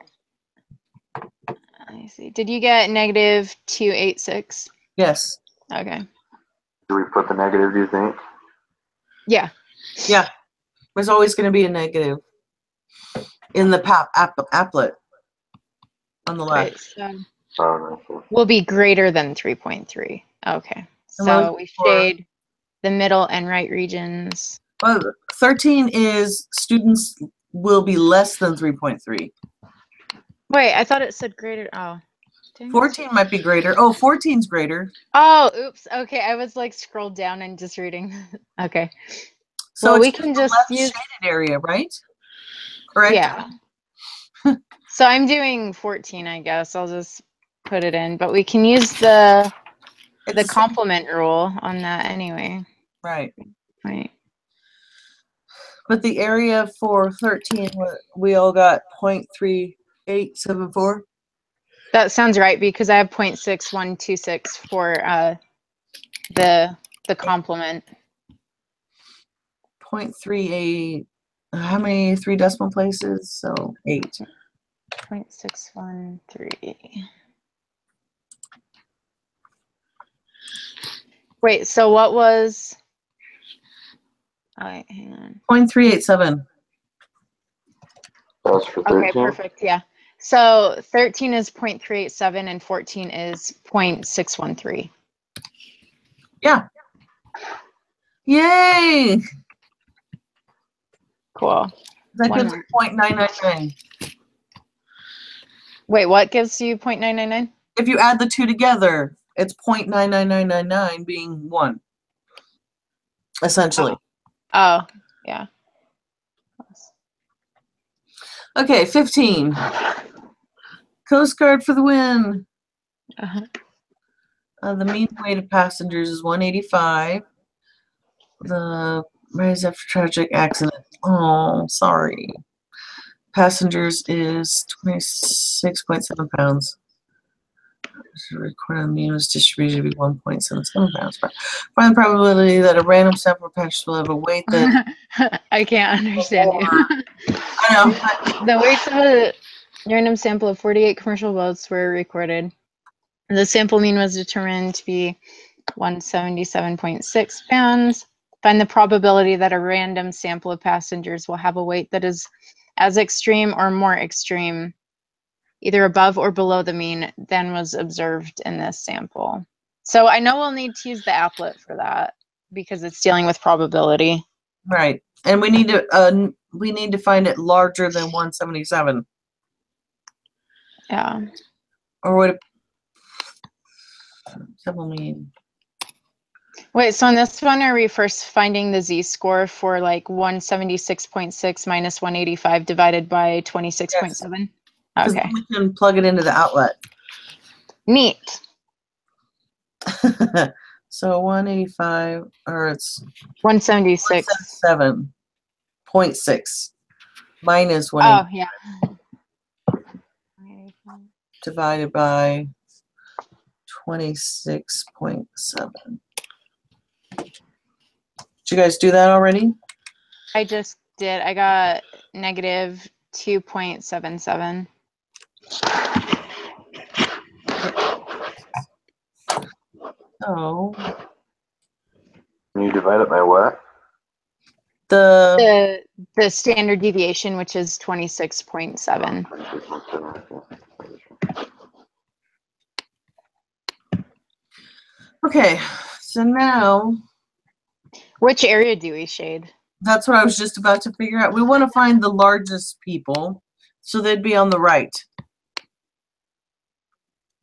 [SPEAKER 2] Let me see. Did you get negative 286?
[SPEAKER 1] Yes.
[SPEAKER 2] Okay.
[SPEAKER 4] Do we put the negative, do you think?
[SPEAKER 2] Yeah.
[SPEAKER 1] Yeah. There's always going to be a negative in the applet on the left.
[SPEAKER 2] Wait, so
[SPEAKER 4] Oh, no.
[SPEAKER 2] will be greater than 3.3. Okay. So we shade the middle and right regions.
[SPEAKER 1] Well, 13 is students will be less than 3.3.
[SPEAKER 2] Wait, I thought it said greater. Oh. Dang it.
[SPEAKER 1] 14 might be greater. Oh, 14's greater.
[SPEAKER 2] Oh, oops. Okay, I was like scrolled down and just reading. Okay.
[SPEAKER 1] So
[SPEAKER 2] Well,
[SPEAKER 1] it's
[SPEAKER 2] we can
[SPEAKER 1] the
[SPEAKER 2] just
[SPEAKER 1] left
[SPEAKER 2] use.
[SPEAKER 1] shaded area, right? Correct?
[SPEAKER 2] Yeah. So I'm doing 14, I guess. I'll just put it in, but we can use the
[SPEAKER 1] It's
[SPEAKER 2] complement rule on that anyway.
[SPEAKER 1] right.
[SPEAKER 2] Right.
[SPEAKER 1] But the area for 13, we all got 0.3874.
[SPEAKER 2] That sounds right because I have 0.6126 for the complement.
[SPEAKER 1] 0.38. How many 3 decimal places? So 8.
[SPEAKER 2] 0.613. Wait, so what was? Oh, wait, hang on.
[SPEAKER 1] 0.387.
[SPEAKER 4] That's for 13.
[SPEAKER 2] Okay, perfect. Yeah. So 13 is 0.387 and 14 is 0.613.
[SPEAKER 1] Yeah. Yay!
[SPEAKER 2] Cool.
[SPEAKER 1] That
[SPEAKER 2] One
[SPEAKER 1] gives
[SPEAKER 2] more.
[SPEAKER 1] 0.999.
[SPEAKER 2] Wait, what gives you 0.999?
[SPEAKER 1] If you add the two together, it's 0.99999 being 1. Essentially.
[SPEAKER 2] Oh, yeah.
[SPEAKER 1] Okay, 15. Coast Guard for the win.
[SPEAKER 2] Uh-huh.
[SPEAKER 1] The mean weight of passengers is 185. The rise after tragic accident. Oh, sorry. Passengers is 26.7 pounds. Recorded mean was distributed to be 1.77 pounds. Find the probability that a random sample of passengers will have a weight that.
[SPEAKER 2] I can't understand you.
[SPEAKER 1] I know.
[SPEAKER 2] The weights of a random sample of 48 commercial boats were recorded. The sample mean was determined to be 177.6 pounds. Find the probability that a random sample of passengers will have a weight that is as extreme or more extreme, either above or below the mean, than was observed in this sample. So I know we'll need to use the applet for that because it's dealing with probability.
[SPEAKER 1] Right. And we need to find it larger than 177.
[SPEAKER 2] Yeah.
[SPEAKER 1] Or what sample mean?
[SPEAKER 2] Wait, so on this one, are we first finding the z-score for like 176.6 minus 185 divided by 26.7?
[SPEAKER 1] Because
[SPEAKER 2] Okay.
[SPEAKER 1] we can plug it into the outlet.
[SPEAKER 2] Neat.
[SPEAKER 1] So 185, or it's
[SPEAKER 2] 176.
[SPEAKER 1] 7.6. Mine is
[SPEAKER 2] Oh, yeah.
[SPEAKER 1] divided by 26.7. Did you guys do that already?
[SPEAKER 2] I just did. I got negative 2.77.
[SPEAKER 1] Oh,
[SPEAKER 4] Can you divide it by what?
[SPEAKER 1] the
[SPEAKER 2] The standard deviation, which is 26.7.
[SPEAKER 1] okay. So now
[SPEAKER 2] Which area do we shade?
[SPEAKER 1] that's what I was just about to figure out. We want to find the largest people, so they'd be on the right.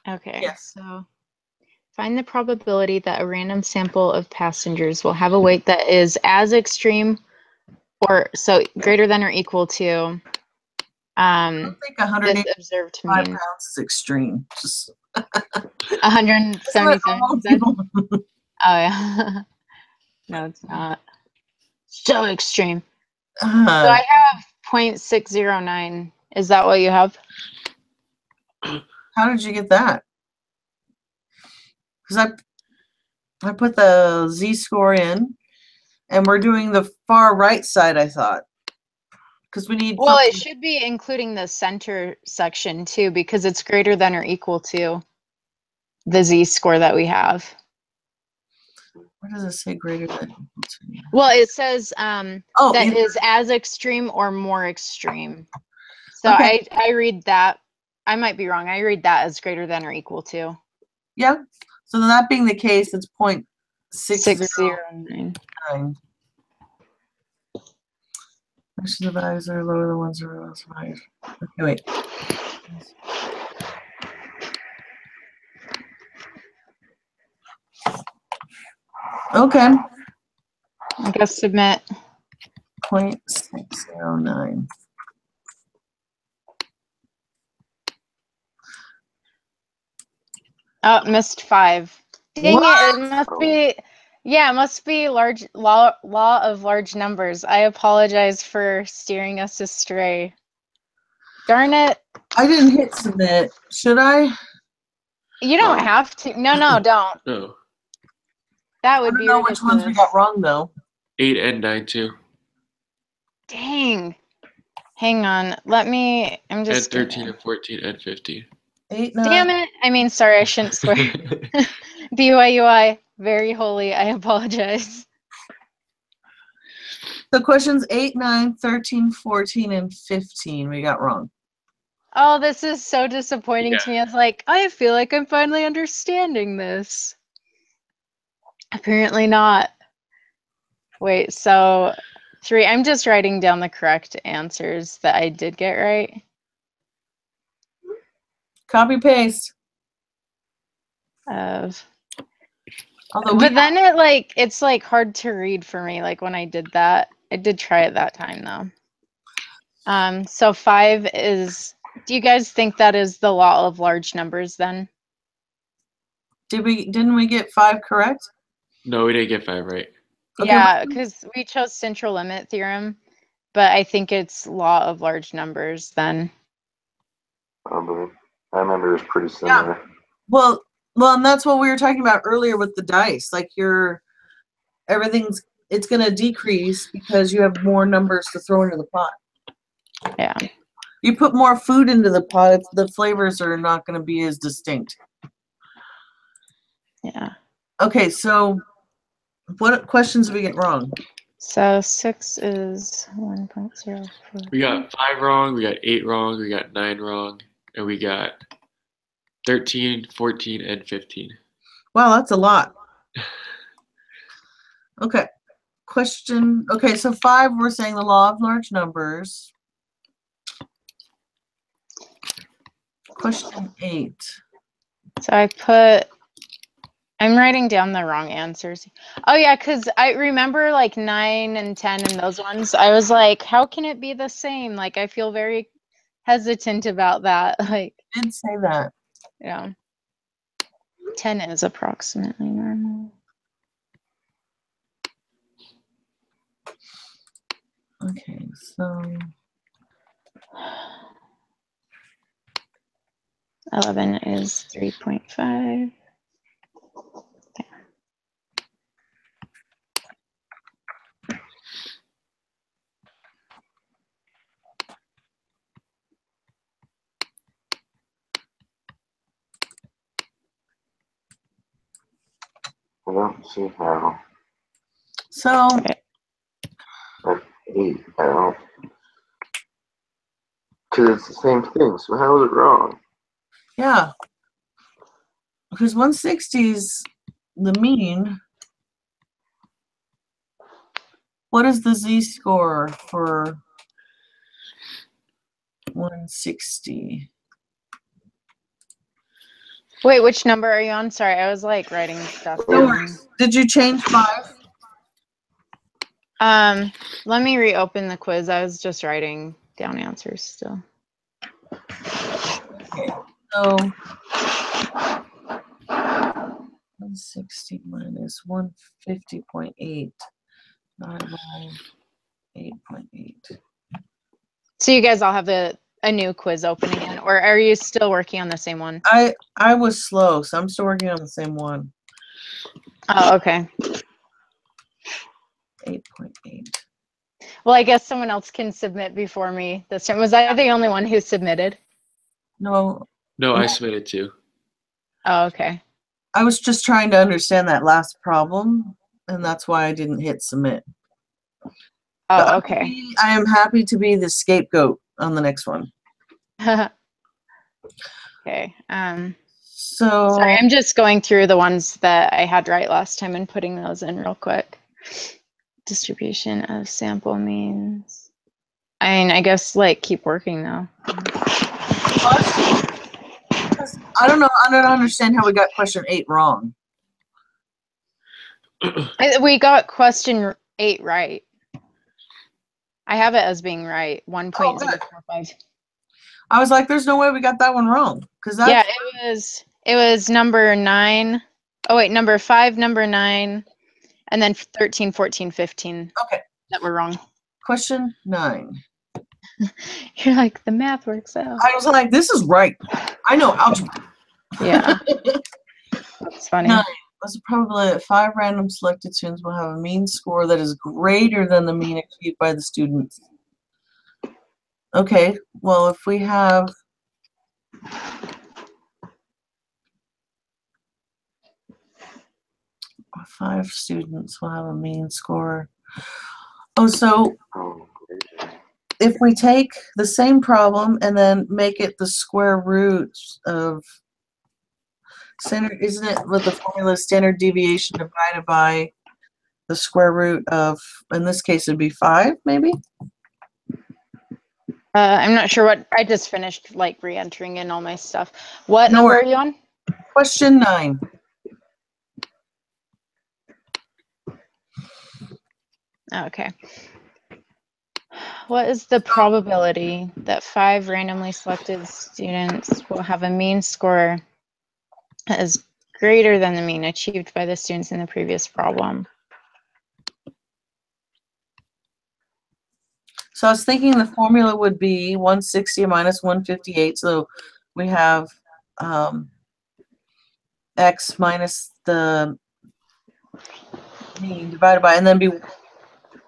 [SPEAKER 2] Okay,
[SPEAKER 1] Yes.
[SPEAKER 2] so find the probability that a random sample of passengers will have a weight that is as extreme or so greater than or equal to
[SPEAKER 1] I don't think
[SPEAKER 2] this
[SPEAKER 1] 185
[SPEAKER 2] observed mean.
[SPEAKER 1] pounds is extreme. Just
[SPEAKER 2] 177.
[SPEAKER 1] all people.
[SPEAKER 2] Oh yeah. No, it's not. So extreme. So I have 0.609. Is that what you have?
[SPEAKER 1] How did you get that? Because I put the z-score in, and we're doing the far right side, I thought. Because we need
[SPEAKER 2] Well, it
[SPEAKER 1] something.
[SPEAKER 2] should be including the center section too, because it's greater than or equal to the z-score that we have.
[SPEAKER 1] Where does it say greater than equal to?
[SPEAKER 2] Well, it says
[SPEAKER 1] Oh,
[SPEAKER 2] that
[SPEAKER 1] either-
[SPEAKER 2] is as extreme or more extreme. So
[SPEAKER 1] Okay.
[SPEAKER 2] I read that. I might be wrong. I read that as greater than or equal to
[SPEAKER 1] yeah. So that being the case, it's 0.609.
[SPEAKER 2] 609.
[SPEAKER 1] Actually, the values are lower than ones are less higher. Okay, wait. Okay.
[SPEAKER 2] I guess submit.
[SPEAKER 1] 0.609.
[SPEAKER 2] Oh, missed 5. Dang
[SPEAKER 1] What?
[SPEAKER 2] it! It must be. Yeah, it must be large law of large numbers. I apologize for steering us astray. Darn it!
[SPEAKER 1] I didn't hit submit. Should I?
[SPEAKER 2] You don't have to. No, don't.
[SPEAKER 3] No.
[SPEAKER 2] That
[SPEAKER 1] I
[SPEAKER 2] would
[SPEAKER 1] don't
[SPEAKER 2] be
[SPEAKER 1] know which ones we
[SPEAKER 2] ridiculous.
[SPEAKER 1] got wrong though.
[SPEAKER 3] 8 and 9 too.
[SPEAKER 2] Dang. Hang on. Let me. I'm
[SPEAKER 3] And
[SPEAKER 2] just.
[SPEAKER 3] 13 and 14 and 15.
[SPEAKER 1] 8, 9.
[SPEAKER 2] Damn it! I mean, sorry, I shouldn't swear. BYUI, very holy. I apologize.
[SPEAKER 1] So questions 8, 9, 13, 14, and 15 we got wrong.
[SPEAKER 2] Oh, this is so disappointing
[SPEAKER 3] Yeah.
[SPEAKER 2] to me. I was like, I feel like I'm finally understanding this. Apparently not. Wait, so 3. I'm just writing down the correct answers that I did get right.
[SPEAKER 1] Copy paste. Although
[SPEAKER 2] But then it's like hard to read for me. Like when I did that, I did try it that time though. So 5 is. Do you guys think that is the law of large numbers then?
[SPEAKER 1] didn't we get 5 correct?
[SPEAKER 3] No, we didn't get 5 right.
[SPEAKER 1] Okay,
[SPEAKER 2] Yeah, because we chose central limit theorem, but I think it's law of large numbers then.
[SPEAKER 4] I remember it was pretty similar.
[SPEAKER 1] Well, and that's what we were talking about earlier with the dice. Like it's going to decrease because you have more numbers to throw into the pot.
[SPEAKER 2] Yeah.
[SPEAKER 1] You put more food into the pot, the flavors are not going to be as distinct.
[SPEAKER 2] Yeah.
[SPEAKER 1] Okay, so what questions did we get wrong?
[SPEAKER 2] So 6 is 1.04.
[SPEAKER 3] We got 5 wrong, we got 8 wrong, we got 9 wrong, and we got 13, 14, and 15.
[SPEAKER 1] Wow, that's a lot. Okay. Okay, so 5, we're saying the law of large numbers. Question 8.
[SPEAKER 2] So I'm writing down the wrong answers. Oh yeah, because I remember like 9 and 10 and those ones. I was like, how can it be the same? Like I feel very hesitant about that. Like,
[SPEAKER 1] I did say that.
[SPEAKER 2] yeah. 10 is approximately normal.
[SPEAKER 1] Okay, so
[SPEAKER 2] 11 is 3.5.
[SPEAKER 4] I don't see how.
[SPEAKER 1] so
[SPEAKER 4] That's 8. I don't. Because it's the same thing. So how is it wrong?
[SPEAKER 1] yeah, because 160 is the mean. What is the z-score for 160?
[SPEAKER 2] Wait, which number are you on? Sorry, I was like writing stuff
[SPEAKER 1] No
[SPEAKER 2] down.
[SPEAKER 1] worries. Did you change 5?
[SPEAKER 2] Let me reopen the quiz. I was just writing down answers still.
[SPEAKER 1] Okay, so 160 minus 150.8 divided by 8.8.
[SPEAKER 2] So you guys all have a new quiz open again, or are you still working on the same one?
[SPEAKER 1] I was slow, so I'm still working on the same one.
[SPEAKER 2] Oh, okay.
[SPEAKER 1] 8.8.
[SPEAKER 2] Well, I guess someone else can submit before me this time. Was I the only one who submitted?
[SPEAKER 1] No,
[SPEAKER 3] No, I submitted too.
[SPEAKER 2] Oh, okay.
[SPEAKER 1] I was just trying to understand that last problem, and that's why I didn't hit submit. But
[SPEAKER 2] Oh, okay.
[SPEAKER 1] I am happy to be the scapegoat on the next one.
[SPEAKER 2] Okay.
[SPEAKER 1] So
[SPEAKER 2] Sorry, I'm just going through the ones that I had right last time and putting those in real quick. Distribution of sample means. I mean, I guess like keep working though.
[SPEAKER 1] I don't know. I don't understand how we got question 8 wrong.
[SPEAKER 2] We got question 8 right. I have it as being right. 1.045.
[SPEAKER 1] I was like, there's no way we got that one wrong. Because
[SPEAKER 2] Yeah, it was number 9. Oh wait, number 5, number 9, and then 13, 14, 15.
[SPEAKER 1] Okay.
[SPEAKER 2] That were wrong.
[SPEAKER 1] Question 9.
[SPEAKER 2] You're like, the math works out.
[SPEAKER 1] I was like, this is right. I know algebra.
[SPEAKER 2] Yeah. That's funny.
[SPEAKER 1] 9. What's the probability that 5 random selected students will have a mean score that is greater than the mean achieved by the students? Okay, well, if we have 5 students will have a mean score. Oh, so
[SPEAKER 4] Oh,
[SPEAKER 1] if we take the same problem and then make it the square root of standard, isn't it with the formula standard deviation divided by the square root of, in this case, it'd be 5, maybe?
[SPEAKER 2] I'm not sure what, I just finished like re-entering in all my stuff. What
[SPEAKER 1] No
[SPEAKER 2] number
[SPEAKER 1] worries.
[SPEAKER 2] are you on?
[SPEAKER 1] Question 9.
[SPEAKER 2] Okay. What is the probability that 5 randomly selected students will have a mean score that is greater than the mean achieved by the students in the previous problem?
[SPEAKER 1] So I was thinking the formula would be 160 minus 158. So we have x minus the mean divided by, and then be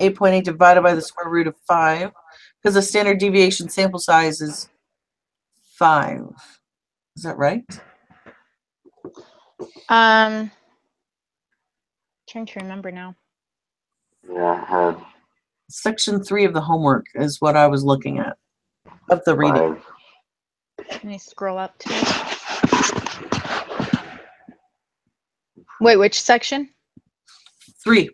[SPEAKER 1] 8.8 divided by the square root of 5, because the standard deviation sample size is 5. Is that right?
[SPEAKER 2] Trying to remember now.
[SPEAKER 4] yeah, I had
[SPEAKER 1] Section 3 of the homework is what I was looking at of the reading.
[SPEAKER 4] 5.
[SPEAKER 2] Let me scroll up to it. Wait, which section?
[SPEAKER 1] 3.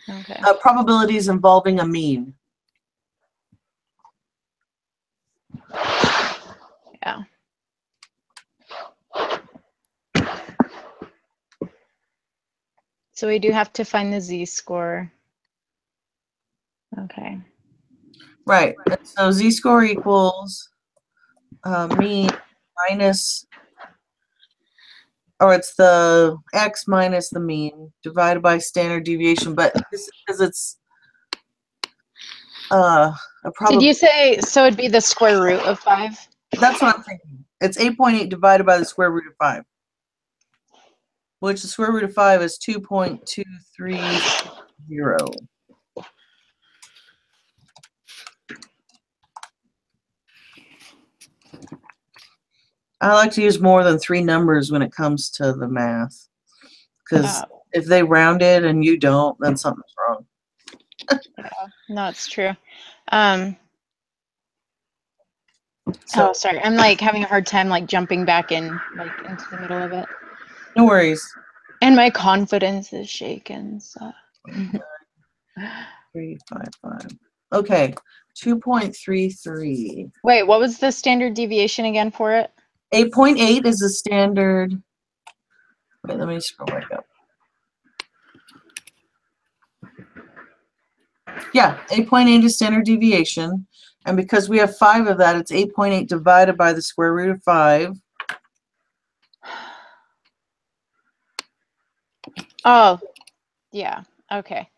[SPEAKER 2] Okay.
[SPEAKER 1] Probabilities involving a mean.
[SPEAKER 2] Yeah. So we do have to find the z-score. Okay.
[SPEAKER 1] Right. And so z-score equals mean minus or it's the x minus the mean divided by standard deviation, but this because it's a
[SPEAKER 2] Did
[SPEAKER 1] probability.
[SPEAKER 2] you say, so it'd be the square root of 5?
[SPEAKER 1] That's what I'm thinking. It's 8.8 divided by the square root of 5, which the square root of 5 is 2.230. I like to use more than 3 numbers when it comes to the math, because if they round it and you don't, then something's wrong.
[SPEAKER 2] Yeah, no, it's true.
[SPEAKER 1] So
[SPEAKER 2] Oh, sorry. I'm like having a hard time like jumping back in like into the middle of it.
[SPEAKER 1] no worries.
[SPEAKER 2] And my confidence is shaken. So
[SPEAKER 1] 355. Okay, 2.33.
[SPEAKER 2] wait, what was the standard deviation again for it?
[SPEAKER 1] 8.8 is the standard. Wait, let me scroll back up. Yeah, 8.8 is standard deviation. And because we have 5 of that, it's 8.8 divided by the square root of 5.
[SPEAKER 2] Oh, yeah. Okay.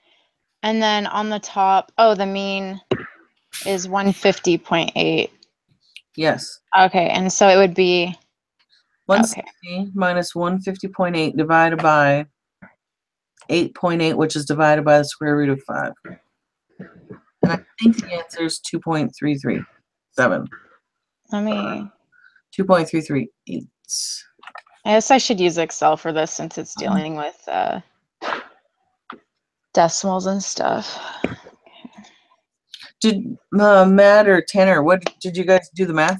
[SPEAKER 2] And then on the top, oh, the mean is 150.8.
[SPEAKER 1] Yes.
[SPEAKER 2] Okay, and so it would be
[SPEAKER 1] 160 minus 150.8 divided by 8.8, which is divided by the square root of 5. And I think the answer is 2.337.
[SPEAKER 2] let me.
[SPEAKER 1] 2.338.
[SPEAKER 2] I guess I should use Excel for this since it's dealing with decimals and stuff.
[SPEAKER 1] Did Matt or Tanner, what did you guys do the math?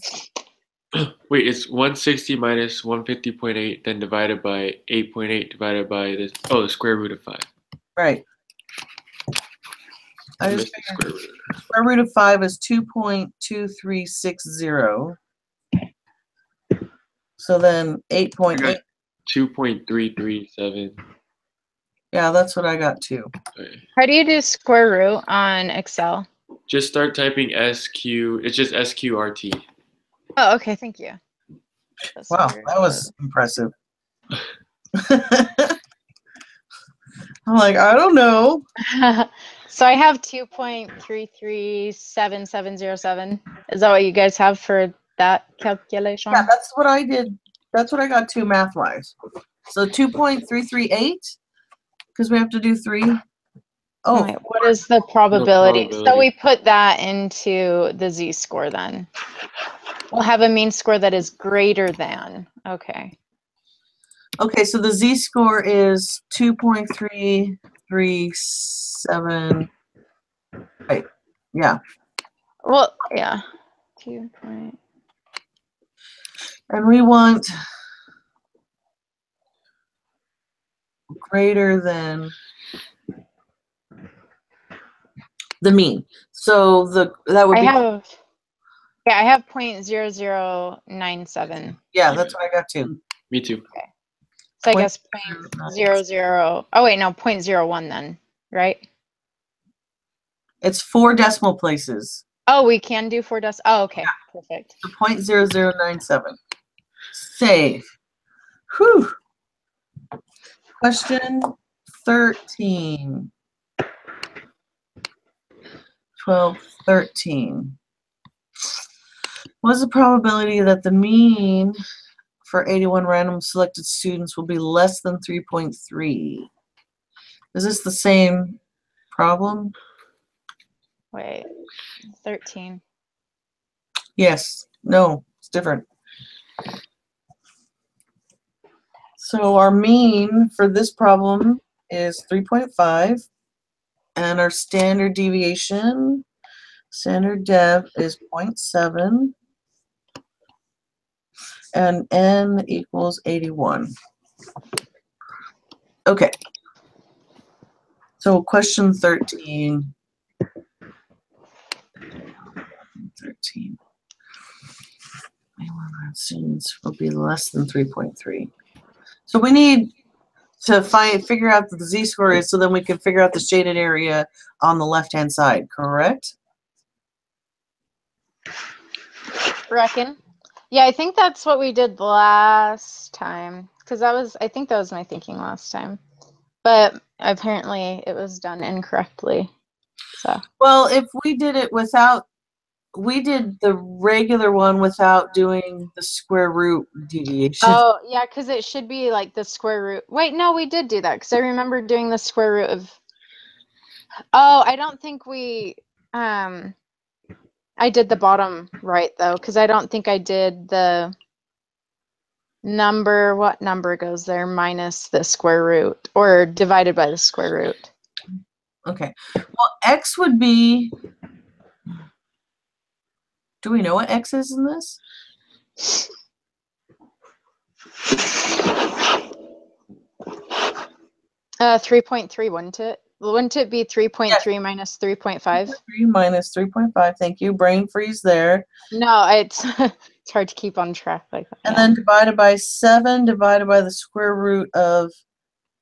[SPEAKER 3] Wait, it's 160 minus 150.8, then divided by 8.8 divided by this. Oh, the square root of 5.
[SPEAKER 1] Right. I
[SPEAKER 3] Missed
[SPEAKER 1] just
[SPEAKER 3] the
[SPEAKER 1] figured
[SPEAKER 3] square root.
[SPEAKER 1] square root of 5 is 2.2360. So then 8.8.
[SPEAKER 3] 2.337.
[SPEAKER 1] Yeah, that's what I got too.
[SPEAKER 3] Okay.
[SPEAKER 2] How do you do square root on Excel?
[SPEAKER 3] Just start typing SQ. It's just SQRT.
[SPEAKER 2] Oh, okay, thank you. That's
[SPEAKER 1] Wow,
[SPEAKER 2] weird.
[SPEAKER 1] that was impressive. I'm like, I don't know.
[SPEAKER 2] So I have 2.337707. Is that what you guys have for that calculation?
[SPEAKER 1] Yeah, that's what I did. That's what I got too math-wise. So 2.338, because we have to do 3. Oh,
[SPEAKER 2] Wait, what is the probability? So
[SPEAKER 3] probability.
[SPEAKER 2] we put that into the z-score then. We'll have a mean score that is greater than. Okay.
[SPEAKER 1] okay, so the z-score is 2.337. Right, yeah.
[SPEAKER 2] Well, yeah. 2.
[SPEAKER 1] And we want greater than the mean. So that would
[SPEAKER 2] I
[SPEAKER 1] be,
[SPEAKER 2] have 0.0097.
[SPEAKER 1] yeah, that's what I got too.
[SPEAKER 3] Me too.
[SPEAKER 2] So I guess 0.00. Oh wait, no, 0.01 then, right?
[SPEAKER 1] It's 4 decimal places.
[SPEAKER 2] Oh, we can do 4 decimal. Oh, okay, perfect.
[SPEAKER 1] So 0.0097. Save. Whew. Question 13. 12, 13. What is the probability that the mean for 81 random selected students will be less than 3.3? Is this the same problem?
[SPEAKER 2] Wait, 13.
[SPEAKER 1] Yes. No, it's different. So our mean for this problem is 3.5, and our standard deviation, standard dev is 0.7, and n equals 81. Okay. So question 13. 13. 81 students will be less than 3.3. So we need to figure out what the z-score is, so then we can figure out the shaded area on the left-hand side, correct?
[SPEAKER 2] Reckon? Yeah, I think that's what we did last time. because I think that was my thinking last time. But apparently it was done incorrectly. So
[SPEAKER 1] Well, if we did it without, we did the regular one without doing the square root deviation.
[SPEAKER 2] oh yeah, because it should be like the square root. Wait, no, we did do that because I remember doing the square root of. Oh, I don't think we. I did the bottom right though, because I don't think I did the number. What number goes there minus the square root or divided by the square root?
[SPEAKER 1] Okay. Well, x would be. Do we know what x is in this?
[SPEAKER 2] 3.3, wouldn't it? Wouldn't it be 3.3 minus 3.5?
[SPEAKER 1] 3 minus 3.5. Thank you. Brain freeze there.
[SPEAKER 2] No, it's it's hard to keep on track like that.
[SPEAKER 1] And
[SPEAKER 2] Yeah.
[SPEAKER 1] then divided by 7 divided by the square root of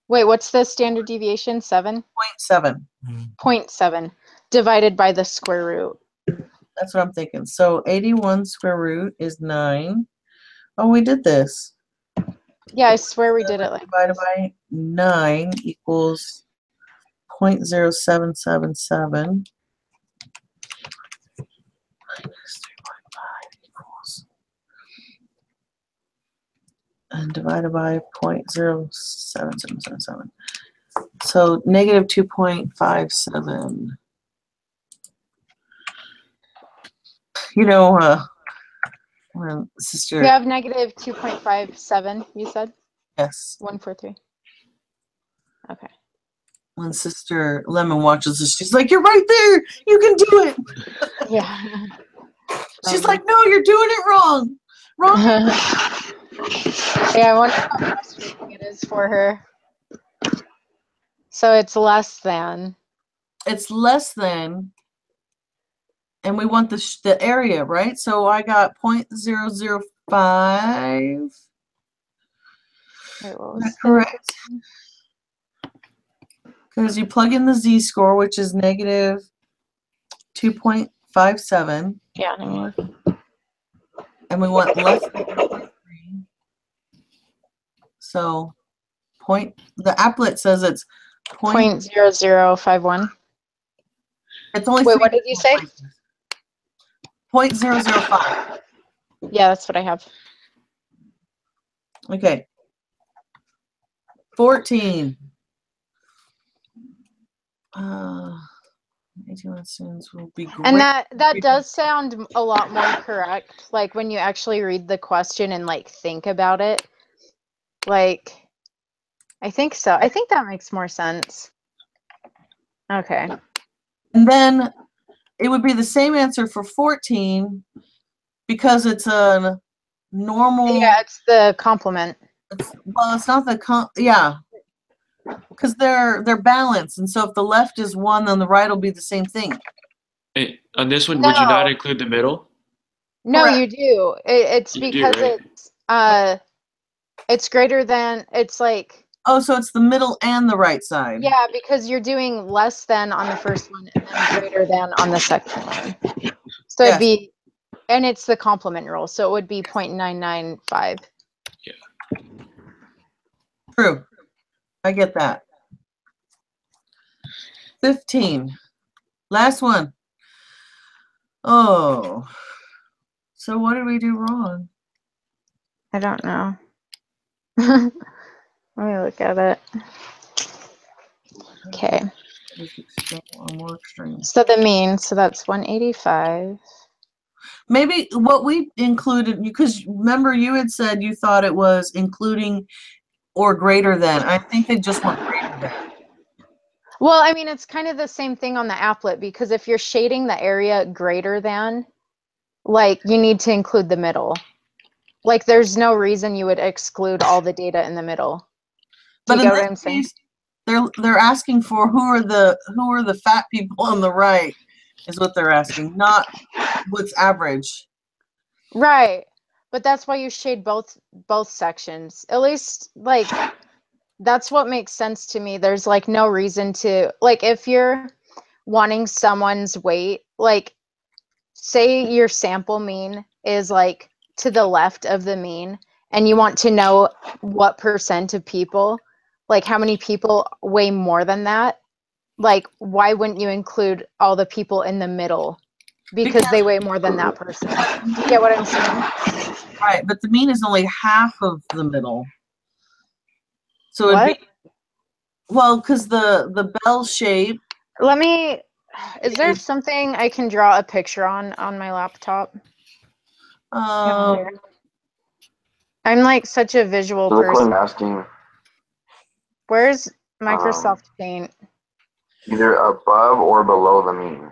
[SPEAKER 2] Wait, what's the standard deviation? 7?
[SPEAKER 1] 0.7.
[SPEAKER 2] 0.7 divided by the square root.
[SPEAKER 1] That's what I'm thinking. So 81 square root is 9. Oh, we did this.
[SPEAKER 2] Yeah, I swear we did it like
[SPEAKER 1] Divided
[SPEAKER 2] this.
[SPEAKER 1] by 9 equals 0.0777 minus 3.5 equals, and divided by 0.07777. So negative 2.57. You know, when sister,
[SPEAKER 2] You have negative 2.57, you said?
[SPEAKER 1] yes,
[SPEAKER 2] 143. Okay.
[SPEAKER 1] when Sister Lemon watches this, she's like, "You're right there. You can do it."
[SPEAKER 2] Yeah.
[SPEAKER 1] She's like, "No, you're doing it wrong. Wrong."
[SPEAKER 2] Yeah, I wonder how frustrating it is for her. So it's less than.
[SPEAKER 1] It's less than, and we want the area, right? So I got 0.005.
[SPEAKER 2] Wait, what
[SPEAKER 1] Is
[SPEAKER 2] was
[SPEAKER 1] that
[SPEAKER 2] the-
[SPEAKER 1] correct? Because you plug in the z-score, which is negative 2.57,
[SPEAKER 2] Yeah, negative.
[SPEAKER 1] and we want less than 3. So the applet says it's
[SPEAKER 2] 0.0051.
[SPEAKER 1] it's only
[SPEAKER 2] Wait,
[SPEAKER 1] 3
[SPEAKER 2] what did you say?
[SPEAKER 1] places. 0.005.
[SPEAKER 2] Yeah, that's what I have.
[SPEAKER 1] Okay. 14. 81 students will be great.
[SPEAKER 2] And that does sound a lot more correct, like when you actually read the question and like think about it. Like, I think so. I think that makes more sense. Okay.
[SPEAKER 1] And then it would be the same answer for 14 because it's a normal.
[SPEAKER 2] Yeah, it's the complement.
[SPEAKER 1] Well, it's not the yeah, because they're balanced, and so if the left is 1, then the right will be the same thing.
[SPEAKER 3] Hey, on this one, would you not
[SPEAKER 2] No.
[SPEAKER 3] include the middle?
[SPEAKER 2] No,
[SPEAKER 1] Correct.
[SPEAKER 2] you do. It's
[SPEAKER 3] You do,
[SPEAKER 2] because
[SPEAKER 3] right?
[SPEAKER 2] it's greater than, it's like,
[SPEAKER 1] Oh, so it's the middle and the right side.
[SPEAKER 2] yeah, because you're doing less than on the first one and then greater than on the second one. So
[SPEAKER 1] Yes.
[SPEAKER 2] it'd be, and it's the complement rule, so it would be 0.995.
[SPEAKER 1] True. I get that. 15. Last one. Oh. So what did we do wrong?
[SPEAKER 2] I don't know. Let me look at it. Okay.
[SPEAKER 1] More extreme.
[SPEAKER 2] So the mean, so that's 185.
[SPEAKER 1] Maybe what we included, because remember you had said you thought it was including or greater than. I think they just want greater than.
[SPEAKER 2] Well, I mean, it's kind of the same thing on the applet, because if you're shading the area greater than, like, you need to include the middle. Like, there's no reason you would exclude all the data in the middle. Do
[SPEAKER 1] But
[SPEAKER 2] you
[SPEAKER 1] in
[SPEAKER 2] get what
[SPEAKER 1] this
[SPEAKER 2] I'm saying?
[SPEAKER 1] case, they're asking for who are the fat people on the right is what they're asking, not what's average.
[SPEAKER 2] Right. But that's why you shade both sections. At least, like, that's what makes sense to me. There's like no reason to, like, if you're wanting someone's weight, like, say your sample mean is like to the left of the mean, and you want to know what percent of people, like how many people weigh more than that, like why wouldn't you include all the people in the middle? Because they weigh more than that person. Do you get what I'm saying?
[SPEAKER 1] Right, but the mean is only half of the middle. So it'd
[SPEAKER 2] What?
[SPEAKER 1] be, well, because the bell shape.
[SPEAKER 2] Let me, is there something I can draw a picture on my laptop? I'm like such a visual
[SPEAKER 4] So the question
[SPEAKER 2] person.
[SPEAKER 4] asking
[SPEAKER 2] Where's Microsoft Paint?
[SPEAKER 4] either above or below the mean.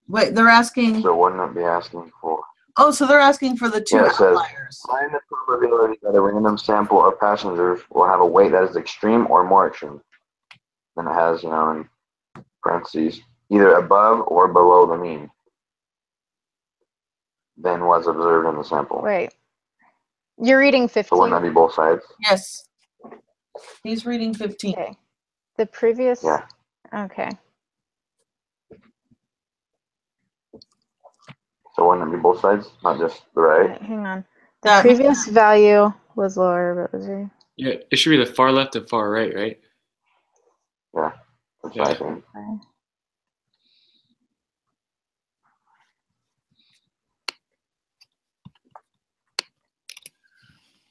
[SPEAKER 1] Wait, they're asking.
[SPEAKER 4] So wouldn't it be asking for?
[SPEAKER 1] Oh, so they're asking for the two
[SPEAKER 4] Yeah, it says,
[SPEAKER 1] outliers.
[SPEAKER 4] find the probability that a random sample of passengers will have a weight that is extreme or more extreme. Then it has, in parentheses, either above or below the mean than was observed in the sample.
[SPEAKER 2] Wait. You're reading 15?
[SPEAKER 4] So wouldn't that be both sides?
[SPEAKER 1] Yes. He's reading 15.
[SPEAKER 2] Okay. The previous?
[SPEAKER 4] Yeah.
[SPEAKER 2] Okay.
[SPEAKER 4] So wouldn't it be both sides, not just the right?
[SPEAKER 2] Wait, hang on. The previous value was lower, but was there?
[SPEAKER 3] Yeah, it should be the far left and far right, right?
[SPEAKER 4] Yeah. That's what I think.
[SPEAKER 2] Okay.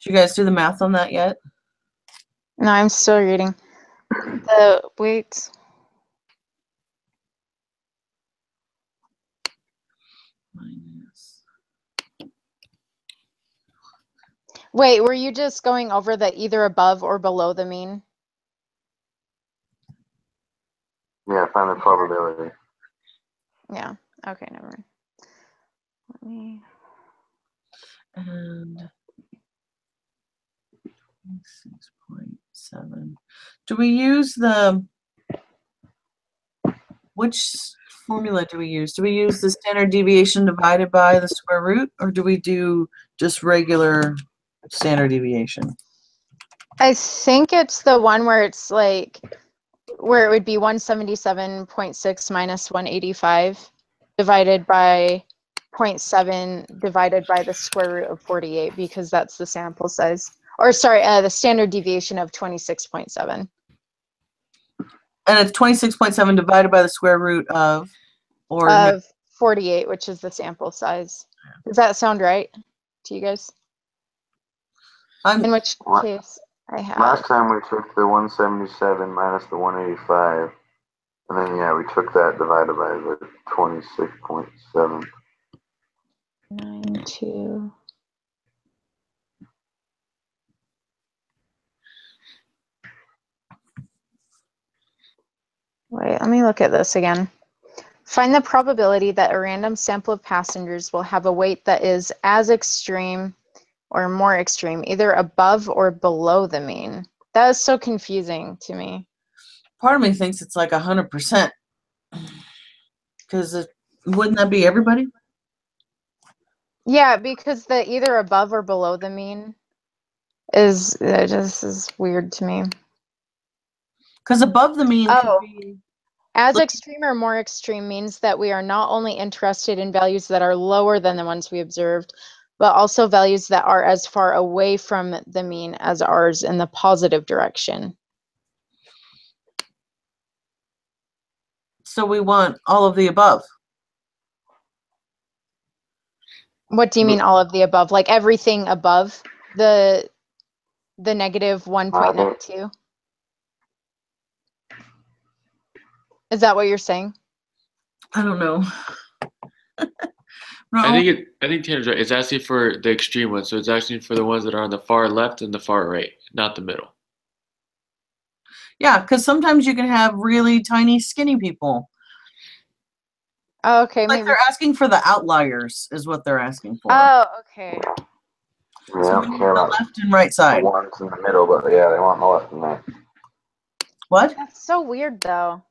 [SPEAKER 1] Did you guys do the math on that yet?
[SPEAKER 2] No, I'm still reading. The weights.
[SPEAKER 1] Minus.
[SPEAKER 2] Wait, were you just going over the either above or below the mean?
[SPEAKER 4] Yeah, find the probability.
[SPEAKER 2] Yeah. Okay, never mind. Let me.
[SPEAKER 1] And 6.7. Do we use which formula do we use? Do we use the standard deviation divided by the square root, or do we do just regular standard deviation?
[SPEAKER 2] I think it's the one where it's like, where it would be 177.6 minus 185 divided by 0.7 divided by the square root of 48, because that's the sample size. Or sorry, the standard deviation of 26.7.
[SPEAKER 1] And it's 26.7 divided by the square root of, or
[SPEAKER 2] Of 48, which is the sample size. Does that sound right to you guys? In which case I have.
[SPEAKER 4] Last time we took the 177 minus the 185, and then yeah, we took that divided by the 26.7.
[SPEAKER 2] 92. Wait, let me look at this again. Find the probability that a random sample of passengers will have a weight that is as extreme or more extreme, either above or below the mean. That is so confusing to me.
[SPEAKER 1] part of me thinks it's like 100%. Because wouldn't that be everybody?
[SPEAKER 2] Yeah, because the either above or below the mean is just is weird to me.
[SPEAKER 1] Because above the mean could be.
[SPEAKER 2] As extreme or more extreme means that we are not only interested in values that are lower than the ones we observed, but also values that are as far away from the mean as ours in the positive direction.
[SPEAKER 1] So we want all of the above.
[SPEAKER 2] What do you mean all of the above? Like everything above the negative 1.92? Is that what you're saying?
[SPEAKER 1] I don't know. No.
[SPEAKER 3] I think Tanner's right. It's asking for the extreme ones, so it's asking for the ones that are on the far left and the far right, not the middle.
[SPEAKER 1] Yeah, because sometimes you can have really tiny, skinny people.
[SPEAKER 2] Oh, okay,
[SPEAKER 1] Like
[SPEAKER 2] maybe.
[SPEAKER 1] they're asking for the outliers, is what they're asking for.
[SPEAKER 2] Oh, okay.
[SPEAKER 4] Yeah,
[SPEAKER 1] So
[SPEAKER 4] I
[SPEAKER 1] we
[SPEAKER 4] don't
[SPEAKER 1] need
[SPEAKER 4] care
[SPEAKER 1] the
[SPEAKER 4] about
[SPEAKER 1] left and right
[SPEAKER 4] the
[SPEAKER 1] side.
[SPEAKER 4] ones in the middle, but yeah, they want the left and right.
[SPEAKER 1] What?
[SPEAKER 2] That's so weird, though.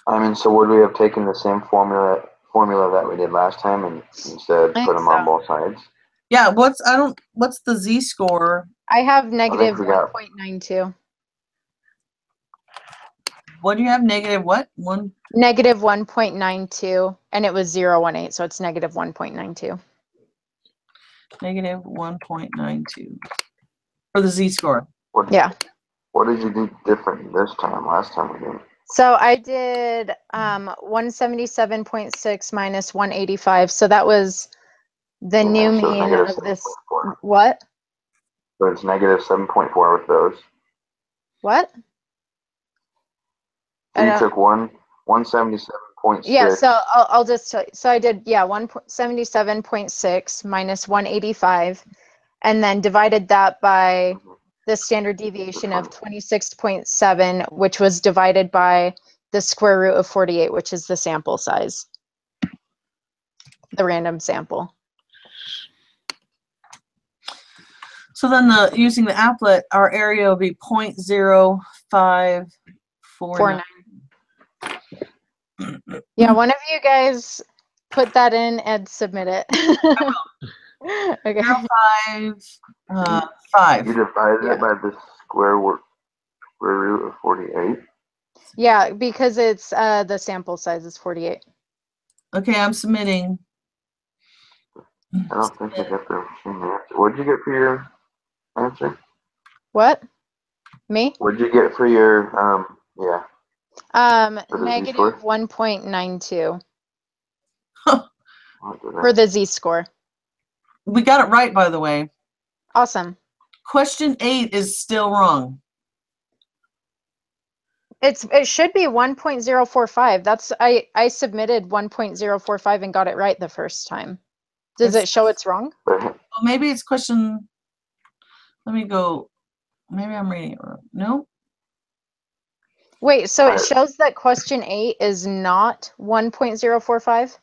[SPEAKER 4] I mean, so would we have taken the same formula that we did last time and instead
[SPEAKER 2] I
[SPEAKER 4] put
[SPEAKER 2] think
[SPEAKER 4] them on
[SPEAKER 2] so.
[SPEAKER 4] both sides?
[SPEAKER 1] Yeah, what's the Z-score?
[SPEAKER 2] I have negative
[SPEAKER 4] we got-
[SPEAKER 2] 1.92.
[SPEAKER 1] What do you have? Negative what? One?
[SPEAKER 2] Negative 1.92, and it was 0.18, so it's negative 1.92.
[SPEAKER 1] Negative 1.92 for the z-score.
[SPEAKER 2] Yeah.
[SPEAKER 4] What did you do different this time? Last time we didn't.
[SPEAKER 2] So I did 177.6 minus 185. So that was the
[SPEAKER 4] Yeah,
[SPEAKER 2] new
[SPEAKER 4] so
[SPEAKER 2] mean
[SPEAKER 4] negative
[SPEAKER 2] of this.
[SPEAKER 4] 7.4.
[SPEAKER 2] What?
[SPEAKER 4] So it's negative 7.4 with those.
[SPEAKER 2] What?
[SPEAKER 4] So
[SPEAKER 2] I
[SPEAKER 4] you
[SPEAKER 2] don't-
[SPEAKER 4] took 177.6.
[SPEAKER 2] Yeah, so I'll just tell you. So I did, yeah, 177.6 minus 185, and then divided that by the standard deviation of 26.7, which was divided by the square root of 48, which is the sample size, the random sample.
[SPEAKER 1] So then using the applet, our area will be 0.0549.
[SPEAKER 2] Yeah, one of you guys put that in and submit it. Okay.
[SPEAKER 1] 5.
[SPEAKER 4] You divided
[SPEAKER 2] Yeah.
[SPEAKER 4] it by the square root of 48.
[SPEAKER 2] Yeah, because it's the sample size is 48.
[SPEAKER 1] Okay, I'm submitting.
[SPEAKER 4] I don't think I got the same answer. What did you get for your answer?
[SPEAKER 2] What? Me?
[SPEAKER 4] What did you get for your, yeah. For the
[SPEAKER 2] Negative
[SPEAKER 4] z-score?
[SPEAKER 2] 1.92
[SPEAKER 4] What did
[SPEAKER 2] for the z-score.
[SPEAKER 1] We got it right, by the way.
[SPEAKER 2] Awesome.
[SPEAKER 1] Question 8 is still wrong.
[SPEAKER 2] It should be 1.045. That's I submitted 1.045 and got it right the first time. Does it show it's wrong?
[SPEAKER 1] Well, maybe it's question. Let me go. Maybe I'm reading it wrong. No?
[SPEAKER 2] Wait, so it shows that question 8 is not 1.045?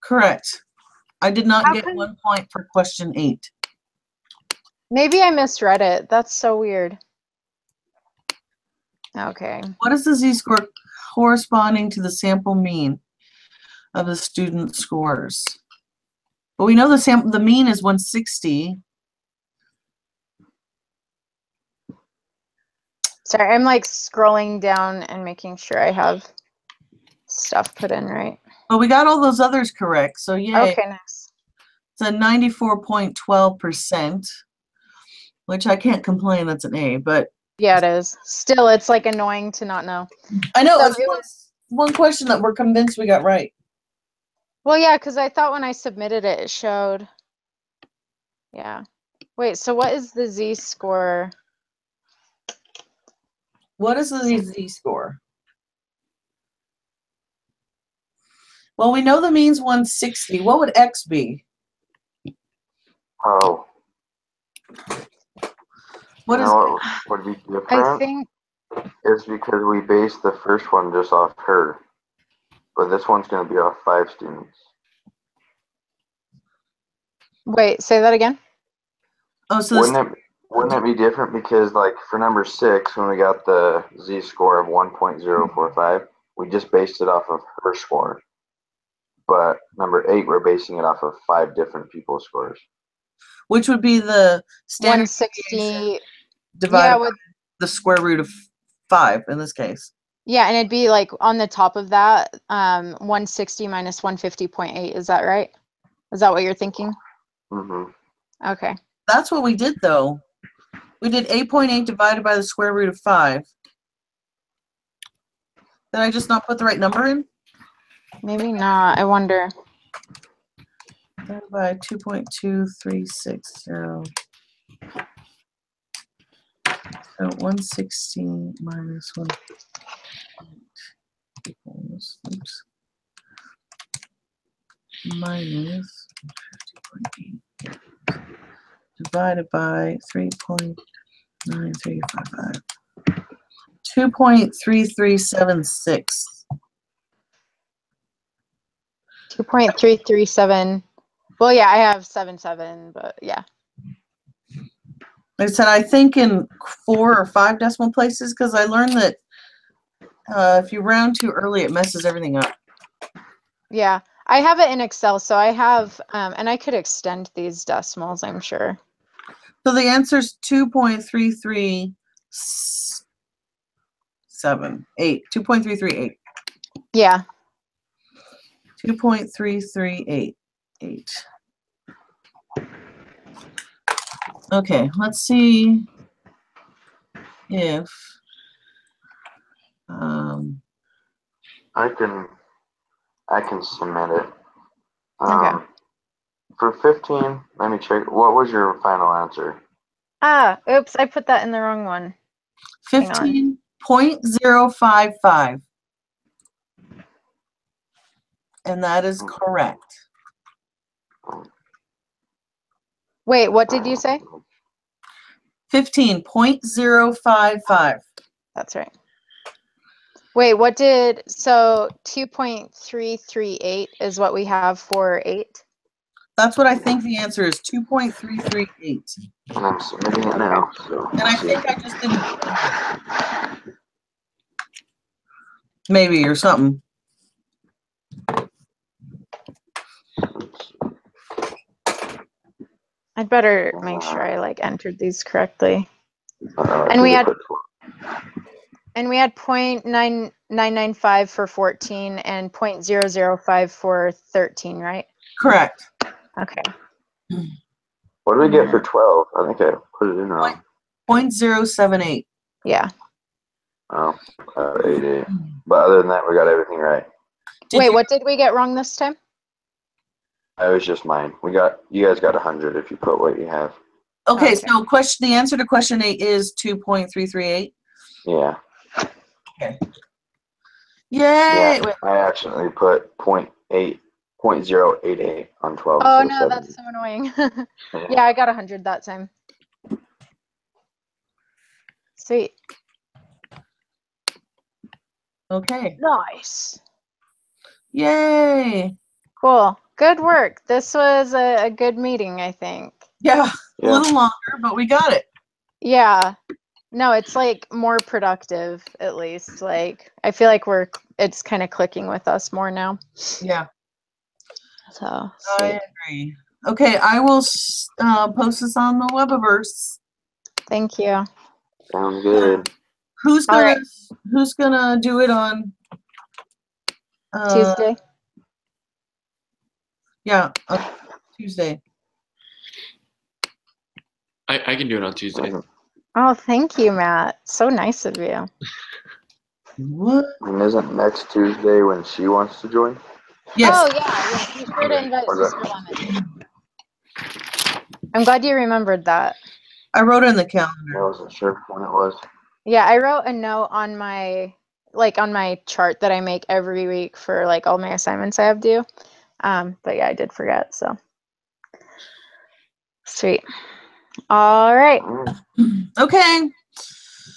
[SPEAKER 1] Correct. I did not
[SPEAKER 2] How
[SPEAKER 1] get
[SPEAKER 2] come-
[SPEAKER 1] 1 point for question 8.
[SPEAKER 2] Maybe I misread it. That's so weird. Okay.
[SPEAKER 1] What is the z-score corresponding to the sample mean of the student scores? But we know the mean is 160.
[SPEAKER 2] Sorry, I'm like scrolling down and making sure I have stuff put in right.
[SPEAKER 1] But we got all those others correct, so yay.
[SPEAKER 2] Okay, nice.
[SPEAKER 1] It's a 94.12%, which I can't complain, that's an A, but
[SPEAKER 2] Yeah, it is. Still, it's like annoying to not know.
[SPEAKER 1] I know
[SPEAKER 2] So
[SPEAKER 1] it's
[SPEAKER 2] it was-
[SPEAKER 1] one question that we're convinced we got right.
[SPEAKER 2] Well, yeah, because I thought when I submitted it, it showed. Yeah. Wait, so what is the z-score?
[SPEAKER 1] What is the z-score? Well, we know the mean's 160. What would X be?
[SPEAKER 4] Oh.
[SPEAKER 1] What
[SPEAKER 4] you
[SPEAKER 1] is
[SPEAKER 4] know what would be different?
[SPEAKER 2] I think.
[SPEAKER 4] It's because we based the first one just off her. But this one's going to be off 5 students.
[SPEAKER 2] Wait, say that again.
[SPEAKER 1] Oh, so
[SPEAKER 4] Wouldn't it be different because, like, for number 6, when we got the z-score of 1.045, we just based it off of her score. But number 8, we're basing it off of 5 different people's scores.
[SPEAKER 1] which would be the standard
[SPEAKER 2] 160.
[SPEAKER 1] divided
[SPEAKER 2] Yeah,
[SPEAKER 1] by the square root of 5 in this case.
[SPEAKER 2] yeah, and it'd be like on the top of that, 160 minus 150.8. Is that right? Is that what you're thinking?
[SPEAKER 4] Mm-hmm.
[SPEAKER 2] Okay.
[SPEAKER 1] That's what we did, though. We did 8.8 divided by the square root of 5. Did I just not put the right number in?
[SPEAKER 2] Maybe not. I wonder.
[SPEAKER 1] Divided by 2.2360. So 160 minus 1 equals, oops, minus 50.8 divided by 3.9355. 2.3376.
[SPEAKER 2] 2.337. Well, yeah, I have 7, but yeah.
[SPEAKER 1] Like I said, I think in 4 or 5 decimal places because I learned that if you round too early, it messes everything up.
[SPEAKER 2] Yeah, I have it in Excel, so I have, and I could extend these decimals, I'm sure.
[SPEAKER 1] So the answer is 2.338. 2.338.
[SPEAKER 2] Yeah.
[SPEAKER 1] 2.3388. Okay, let's see if
[SPEAKER 4] I can submit it.
[SPEAKER 2] Okay.
[SPEAKER 4] For 15, let me check. What was your final answer?
[SPEAKER 2] Ah, oops, I put that in the wrong one. Hang on.
[SPEAKER 1] 15.055. And that is correct.
[SPEAKER 2] Wait, what did you say?
[SPEAKER 1] 15.055.
[SPEAKER 2] That's right. Wait, what did, so 2.338 is what we have for 8?
[SPEAKER 1] That's what I think the answer is, 2.338.
[SPEAKER 4] And I'm submitting it now. So
[SPEAKER 1] And I think I just didn't. Maybe, or something.
[SPEAKER 2] I'd better make sure I like entered these correctly.
[SPEAKER 4] I
[SPEAKER 2] And we
[SPEAKER 4] think I
[SPEAKER 2] had
[SPEAKER 4] put 12.
[SPEAKER 2] And we had 0.9995 for 14 and 0.005 for 13, right?
[SPEAKER 1] Correct.
[SPEAKER 2] Okay.
[SPEAKER 4] What did we get for 12? I think I put it in wrong.
[SPEAKER 1] 0.078.
[SPEAKER 2] Yeah.
[SPEAKER 4] Oh, 88. But other than that, we got everything right.
[SPEAKER 2] Wait, what did we get wrong this time?
[SPEAKER 4] It was just mine. You guys got 100 if you put what you have.
[SPEAKER 1] Okay,
[SPEAKER 2] Okay.
[SPEAKER 1] so the answer to question 8 is 2.338.
[SPEAKER 4] Yeah.
[SPEAKER 1] Okay. Yay!
[SPEAKER 4] Yeah.
[SPEAKER 1] Wait,
[SPEAKER 4] I accidentally put 0.088 on 12
[SPEAKER 2] Oh
[SPEAKER 4] instead
[SPEAKER 2] no,
[SPEAKER 4] of
[SPEAKER 2] that's
[SPEAKER 4] 70.
[SPEAKER 2] so annoying. Yeah, I got 100 that time. Sweet.
[SPEAKER 1] okay.
[SPEAKER 2] Nice.
[SPEAKER 1] Yay!
[SPEAKER 2] Cool. Good work. This was a good meeting, I think.
[SPEAKER 1] Yeah, a
[SPEAKER 4] Yeah.
[SPEAKER 1] little longer, but we got it.
[SPEAKER 2] Yeah. No, it's like more productive, at least. Like, I feel like it's kind of clicking with us more now.
[SPEAKER 1] Yeah,
[SPEAKER 2] So,
[SPEAKER 1] I
[SPEAKER 2] sweet.
[SPEAKER 1] agree. Okay, I will post this on the Webiverse.
[SPEAKER 2] Thank you.
[SPEAKER 4] Sounds good.
[SPEAKER 1] Who's
[SPEAKER 2] All
[SPEAKER 1] gonna
[SPEAKER 2] right.
[SPEAKER 1] Who's gonna do it on
[SPEAKER 2] Tuesday.
[SPEAKER 1] Yeah, on Tuesday.
[SPEAKER 3] I can do it on Tuesday.
[SPEAKER 2] Oh, thank you, Matt. So nice of you.
[SPEAKER 1] What?
[SPEAKER 4] And isn't next Tuesday when she wants to join?
[SPEAKER 1] Yes.
[SPEAKER 2] Oh, yeah. Be sure to invite
[SPEAKER 4] Or is
[SPEAKER 2] Sister
[SPEAKER 4] that-
[SPEAKER 2] Lemon. I'm glad you remembered that.
[SPEAKER 1] I wrote it in the
[SPEAKER 4] I
[SPEAKER 1] calendar.
[SPEAKER 4] wasn't sure when it was.
[SPEAKER 2] Yeah, I wrote a note on my chart that I make every week for like all my assignments I have due. But yeah, I did forget, so. Sweet. All right.
[SPEAKER 1] Okay.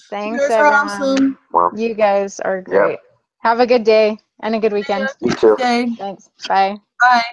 [SPEAKER 2] Thanks,
[SPEAKER 1] You guys are
[SPEAKER 2] everyone.
[SPEAKER 1] awesome.
[SPEAKER 4] Well,
[SPEAKER 2] You guys are great. Have a good day and a good weekend.
[SPEAKER 4] you too.
[SPEAKER 1] Okay.
[SPEAKER 2] Thanks. Bye.
[SPEAKER 1] Bye.